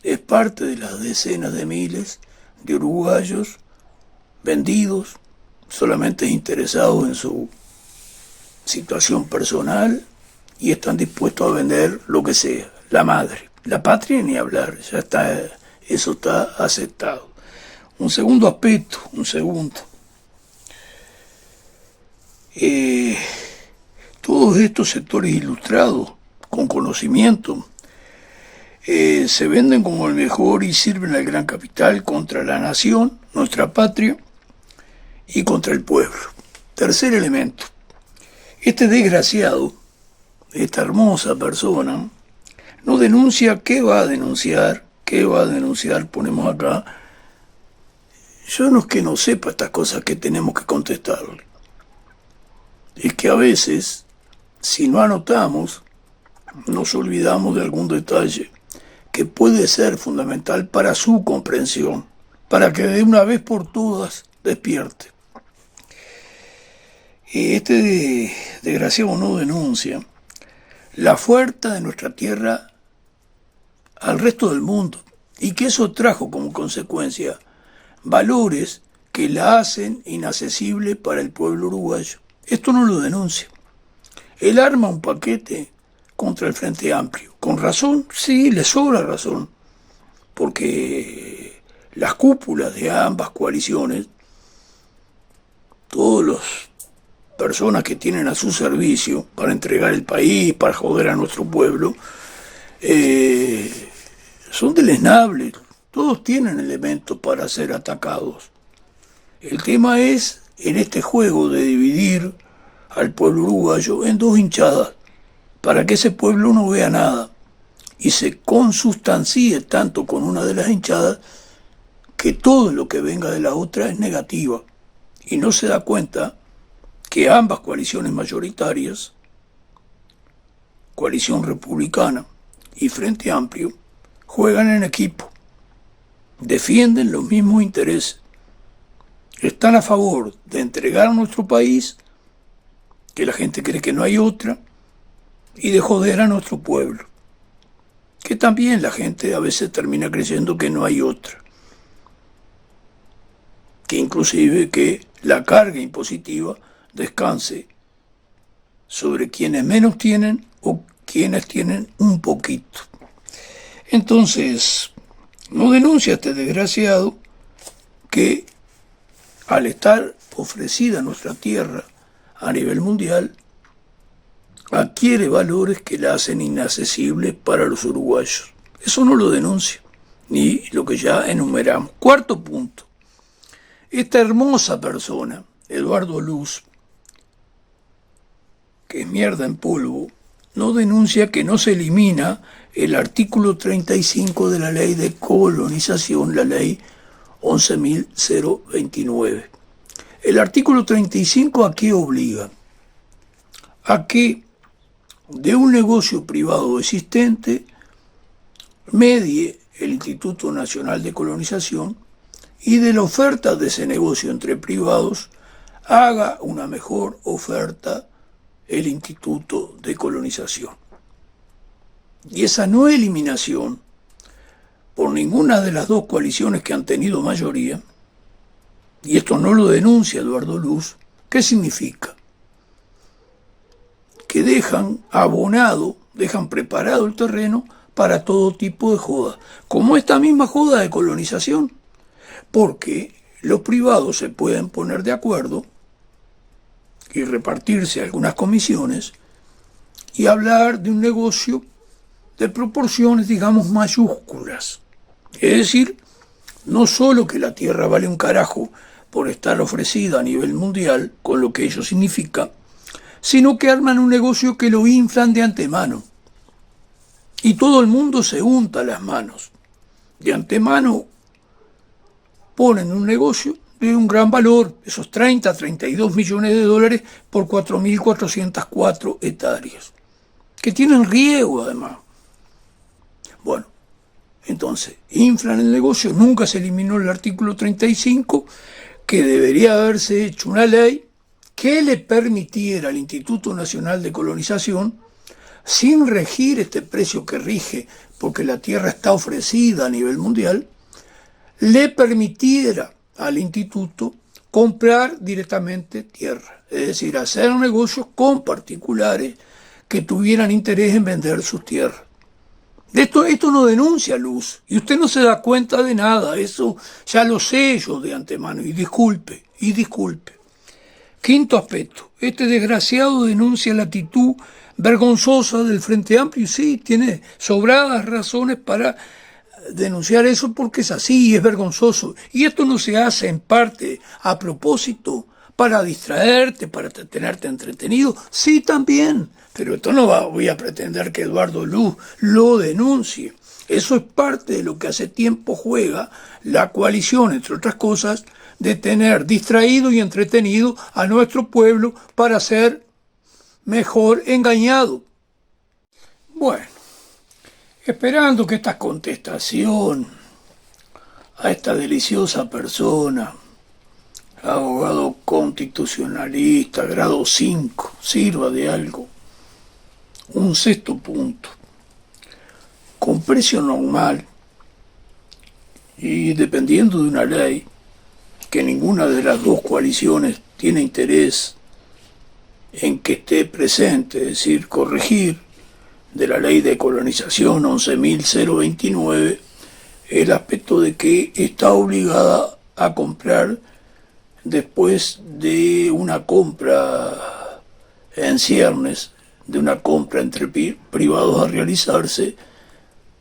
es parte de las decenas de miles de uruguayos vendidos, solamente interesados en su situación personal y están dispuestos a vender lo que sea, la madre, la patria ni hablar, ya está, eso está aceptado. Un segundo aspecto, todos estos sectores ilustrados, con conocimiento, se venden como el mejor y sirven al gran capital contra la nación, nuestra patria, y contra el pueblo. Tercer elemento, este desgraciado, esta hermosa persona, no denuncia. ¿Qué va a denunciar? Ponemos acá. Yo no es que no sepa estas cosas que tenemos que contestarle. Es que a veces, si no anotamos, nos olvidamos de algún detalle que puede ser fundamental para su comprensión, para que de una vez por todas despierte. Este desgraciado no denuncia la oferta de nuestra tierra al resto del mundo y que eso trajo como consecuencia valores que la hacen inaccesible para el pueblo uruguayo. Esto no lo denuncia. Él arma un paquete contra el Frente Amplio. ¿Con razón? Sí, le sobra razón. Porque las cúpulas de ambas coaliciones, todas las personas que tienen a su servicio para entregar el país, para joder a nuestro pueblo, son deleznables. Todos tienen elementos para ser atacados. El tema es, en este juego de dividir al pueblo uruguayo en dos hinchadas, para que ese pueblo no vea nada y se consustancie tanto con una de las hinchadas que todo lo que venga de la otra es negativa y no se da cuenta que ambas coaliciones mayoritarias, coalición republicana y Frente Amplio, juegan en equipo, defienden los mismos intereses, están a favor de entregar a nuestro país, que la gente cree que no hay otra, y de joder a nuestro pueblo, que también la gente a veces termina creyendo que no hay otra, que inclusive que la carga impositiva descanse sobre quienes menos tienen o quienes tienen un poquito. Entonces, no denuncia este desgraciado que al estar ofrecida nuestra tierra a nivel mundial, adquiere valores que la hacen inaccesible para los uruguayos. Eso no lo denuncia, ni lo que ya enumeramos. Cuarto punto. Esta hermosa persona, Eduardo Luz, que es mierda en polvo, no denuncia que no se elimina el artículo 35 de la ley de colonización, la ley 11.029. El artículo 35 ¿a qué obliga? A que de un negocio privado existente medie el Instituto Nacional de Colonización y de la oferta de ese negocio entre privados haga una mejor oferta el Instituto de Colonización. Y esa no eliminación por ninguna de las dos coaliciones que han tenido mayoría, y esto no lo denuncia Eduardo Luz, ¿qué significa? Que dejan abonado, dejan preparado el terreno para todo tipo de joda, como esta misma joda de colonización, porque los privados se pueden poner de acuerdo y repartirse algunas comisiones y hablar de un negocio de proporciones, digamos, mayúsculas. Es decir, no solo que la tierra vale un carajo por estar ofrecida a nivel mundial, con lo que ello significa, sino que arman un negocio que lo inflan de antemano. Y todo el mundo se unta las manos. De antemano ponen un negocio de un gran valor, esos 32 millones de dólares por 4.404 hectáreas, que tienen riego además. Bueno, entonces, inflan el negocio, nunca se eliminó el artículo 35, que debería haberse hecho una ley que le permitiera al Instituto Nacional de Colonización, sin regir este precio que rige, porque la tierra está ofrecida a nivel mundial, le permitiera al instituto comprar directamente tierra, es decir, hacer negocios con particulares que tuvieran interés en vender sus tierras. Esto no denuncia Luz, y usted no se da cuenta de nada, eso ya lo sé yo de antemano, y disculpe. Quinto aspecto, este desgraciado denuncia la actitud vergonzosa del Frente Amplio, y sí, tiene sobradas razones para denunciar eso porque es así, es vergonzoso. Y esto no se hace en parte a propósito para distraerte, para tenerte entretenido. Sí, también, pero esto no voy a pretender que Eduardo Luz lo denuncie. Eso es parte de lo que hace tiempo juega la coalición, entre otras cosas, de tener distraído y entretenido a nuestro pueblo para ser mejor engañado. Bueno, esperando que esta contestación a esta deliciosa persona, abogado constitucionalista, grado 5, sirva de algo. Un sexto punto. Con precio normal y dependiendo de una ley que ninguna de las dos coaliciones tiene interés en que esté presente, es decir, corregir de la ley de colonización 11.029 el aspecto de que está obligada a comprar después de una compra en ciernes, de una compra entre privados a realizarse,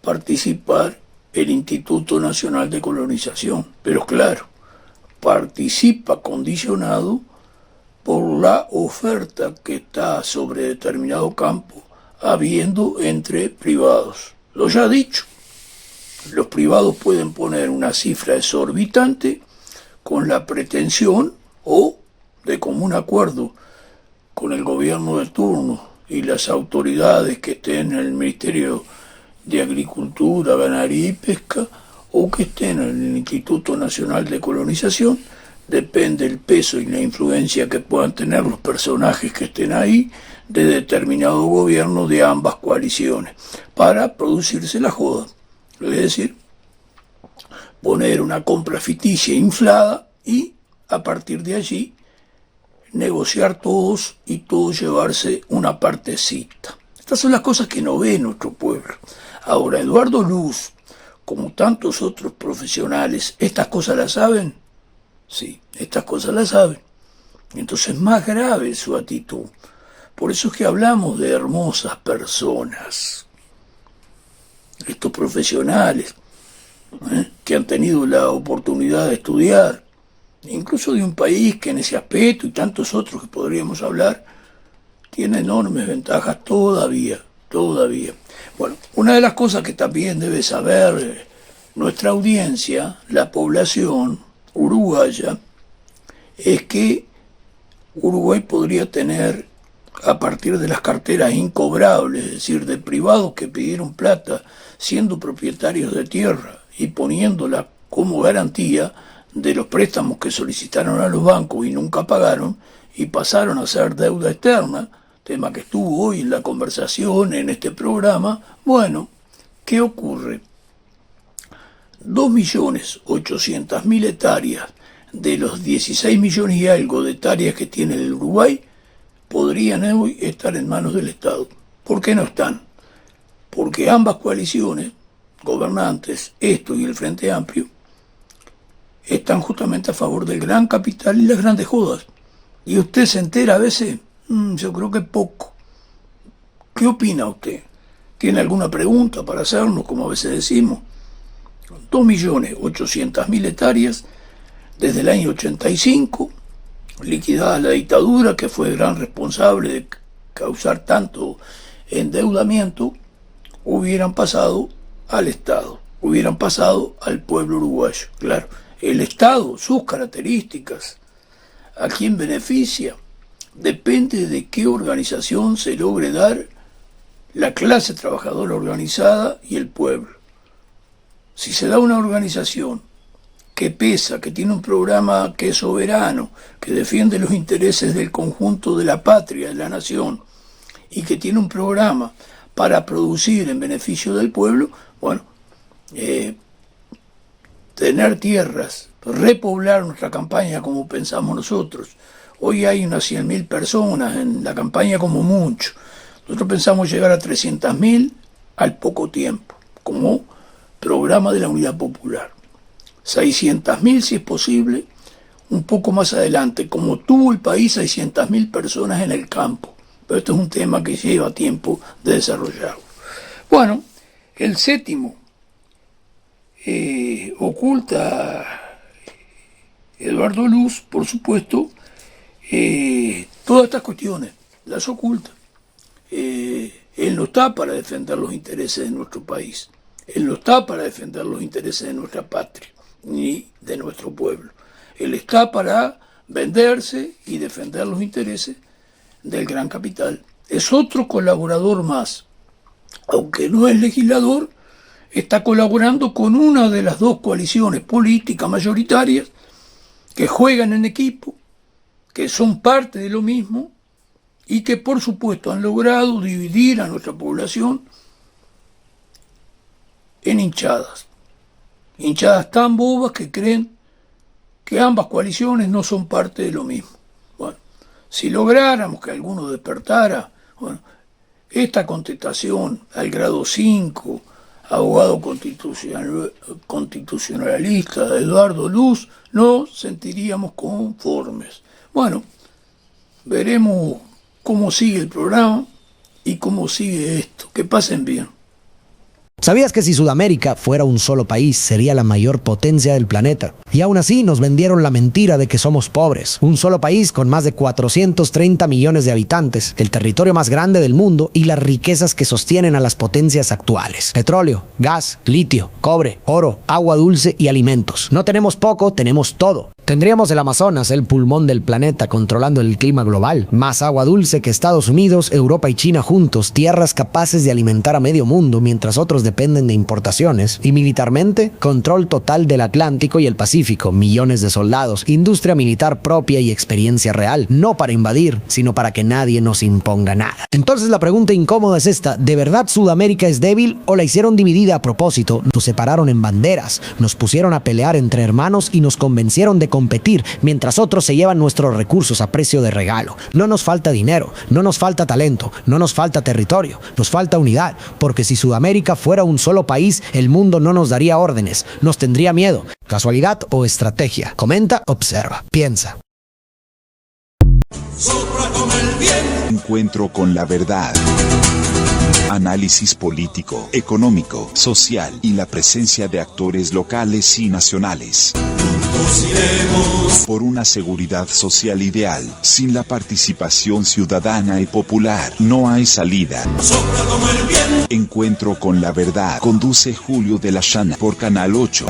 participar el Instituto Nacional de Colonización. Pero claro, participa condicionado por la oferta que está sobre determinado campo habiendo entre privados. Lo ya dicho, los privados pueden poner una cifra exorbitante con la pretensión o de común acuerdo con el gobierno de turno y las autoridades que estén en el Ministerio de Agricultura, Ganadería y Pesca o que estén en el Instituto Nacional de Colonización, depende el peso y la influencia que puedan tener los personajes que estén ahí de determinado gobierno de ambas coaliciones para producirse la joda. Es decir, poner una compra ficticia inflada y a partir de allí negociar todos y todos llevarse una partecita. Estas son las cosas que no ve nuestro pueblo. Ahora, Eduardo Luz, como tantos otros profesionales, ¿estas cosas las saben? Sí, estas cosas las saben. Entonces es más grave su actitud. Por eso es que hablamos de hermosas personas. Estos profesionales que han tenido la oportunidad de estudiar, incluso de un país que en ese aspecto y tantos otros que podríamos hablar, tiene enormes ventajas todavía. Bueno, una de las cosas que también debe saber nuestra audiencia, la población uruguaya, es que Uruguay podría tener, a partir de las carteras incobrables, es decir, de privados que pidieron plata siendo propietarios de tierra y poniéndola como garantía de los préstamos que solicitaron a los bancos y nunca pagaron y pasaron a ser deuda externa, tema que estuvo hoy en la conversación en este programa. Bueno, ¿qué ocurre? 2.800.000 hectáreas de los 16 millones y algo de hectáreas que tiene el Uruguay podrían hoy estar en manos del Estado. ¿Por qué no están? Porque ambas coaliciones gobernantes, esto y el Frente Amplio, están justamente a favor del gran capital y las grandes jodas. Y usted se entera a veces, yo creo que poco. ¿Qué opina usted? ¿Tiene alguna pregunta para hacernos, como a veces decimos? 2.800.000 hectáreas desde el año 85, liquidada la dictadura, que fue gran responsable de causar tanto endeudamiento, hubieran pasado al Estado, hubieran pasado al pueblo uruguayo. Claro, el Estado, sus características, ¿a quién beneficia? Depende de qué organización se logre dar la clase trabajadora organizada y el pueblo. Si se da una organización que pesa, que tiene un programa que es soberano, que defiende los intereses del conjunto de la patria, de la nación, y que tiene un programa para producir en beneficio del pueblo, bueno, tener tierras, repoblar nuestra campaña como pensamos nosotros. Hoy hay unas 100.000 personas en la campaña como mucho. Nosotros pensamos llegar a 300.000 al poco tiempo, como programa de la Unidad Popular. 600.000 si es posible, un poco más adelante, como tuvo el país 600.000 personas en el campo. Pero esto es un tema que lleva tiempo de desarrollarlo. Bueno, el séptimo oculta Eduardo Luz, por supuesto, todas estas cuestiones, las oculta. Él no está para defender los intereses de nuestro país. Él no está para defender los intereses de nuestra patria, ni de nuestro pueblo. Él está para venderse y defender los intereses del gran capital. Es otro colaborador más. Aunque no es legislador, está colaborando con una de las dos coaliciones políticas mayoritarias que juegan en equipo, que son parte de lo mismo y que por supuesto han logrado dividir a nuestra población en hinchadas tan bobas que creen que ambas coaliciones no son parte de lo mismo. Bueno, si lográramos que alguno despertara, bueno, esta contestación al grado 5, abogado constitucionalista de Eduardo Luz, nos sentiríamos conformes. Bueno, veremos cómo sigue el programa y cómo sigue esto. Que pasen bien. ¿Sabías que si Sudamérica fuera un solo país sería la mayor potencia del planeta? Y aún así nos vendieron la mentira de que somos pobres. Un solo país con más de 430 millones de habitantes, el territorio más grande del mundo y las riquezas que sostienen a las potencias actuales. Petróleo, gas, litio, cobre, oro, agua dulce y alimentos. No tenemos poco, tenemos todo. Tendríamos el Amazonas, el pulmón del planeta, controlando el clima global. Más agua dulce que Estados Unidos, Europa y China juntos. Tierras capaces de alimentar a medio mundo mientras otros dependen de importaciones. Y militarmente, control total del Atlántico y el Pacífico. Millones de soldados. Industria militar propia y experiencia real. No para invadir, sino para que nadie nos imponga nada. Entonces la pregunta incómoda es esta. ¿De verdad Sudamérica es débil o la hicieron dividida a propósito? Nos separaron en banderas. Nos pusieron a pelear entre hermanos y nos convencieron de competir, mientras otros se llevan nuestros recursos a precio de regalo. No nos falta dinero, no nos falta talento, no nos falta territorio, nos falta unidad, porque si Sudamérica fuera un solo país, el mundo no nos daría órdenes, nos tendría miedo. ¿Casualidad o estrategia? Comenta, observa, piensa. Encuentro con la verdad. Análisis político, económico, social y la presencia de actores locales y nacionales. Por una seguridad social ideal, sin la participación ciudadana y popular, no hay salida. Encuentro con la verdad. Conduce Julio de la Llana por Canal 8.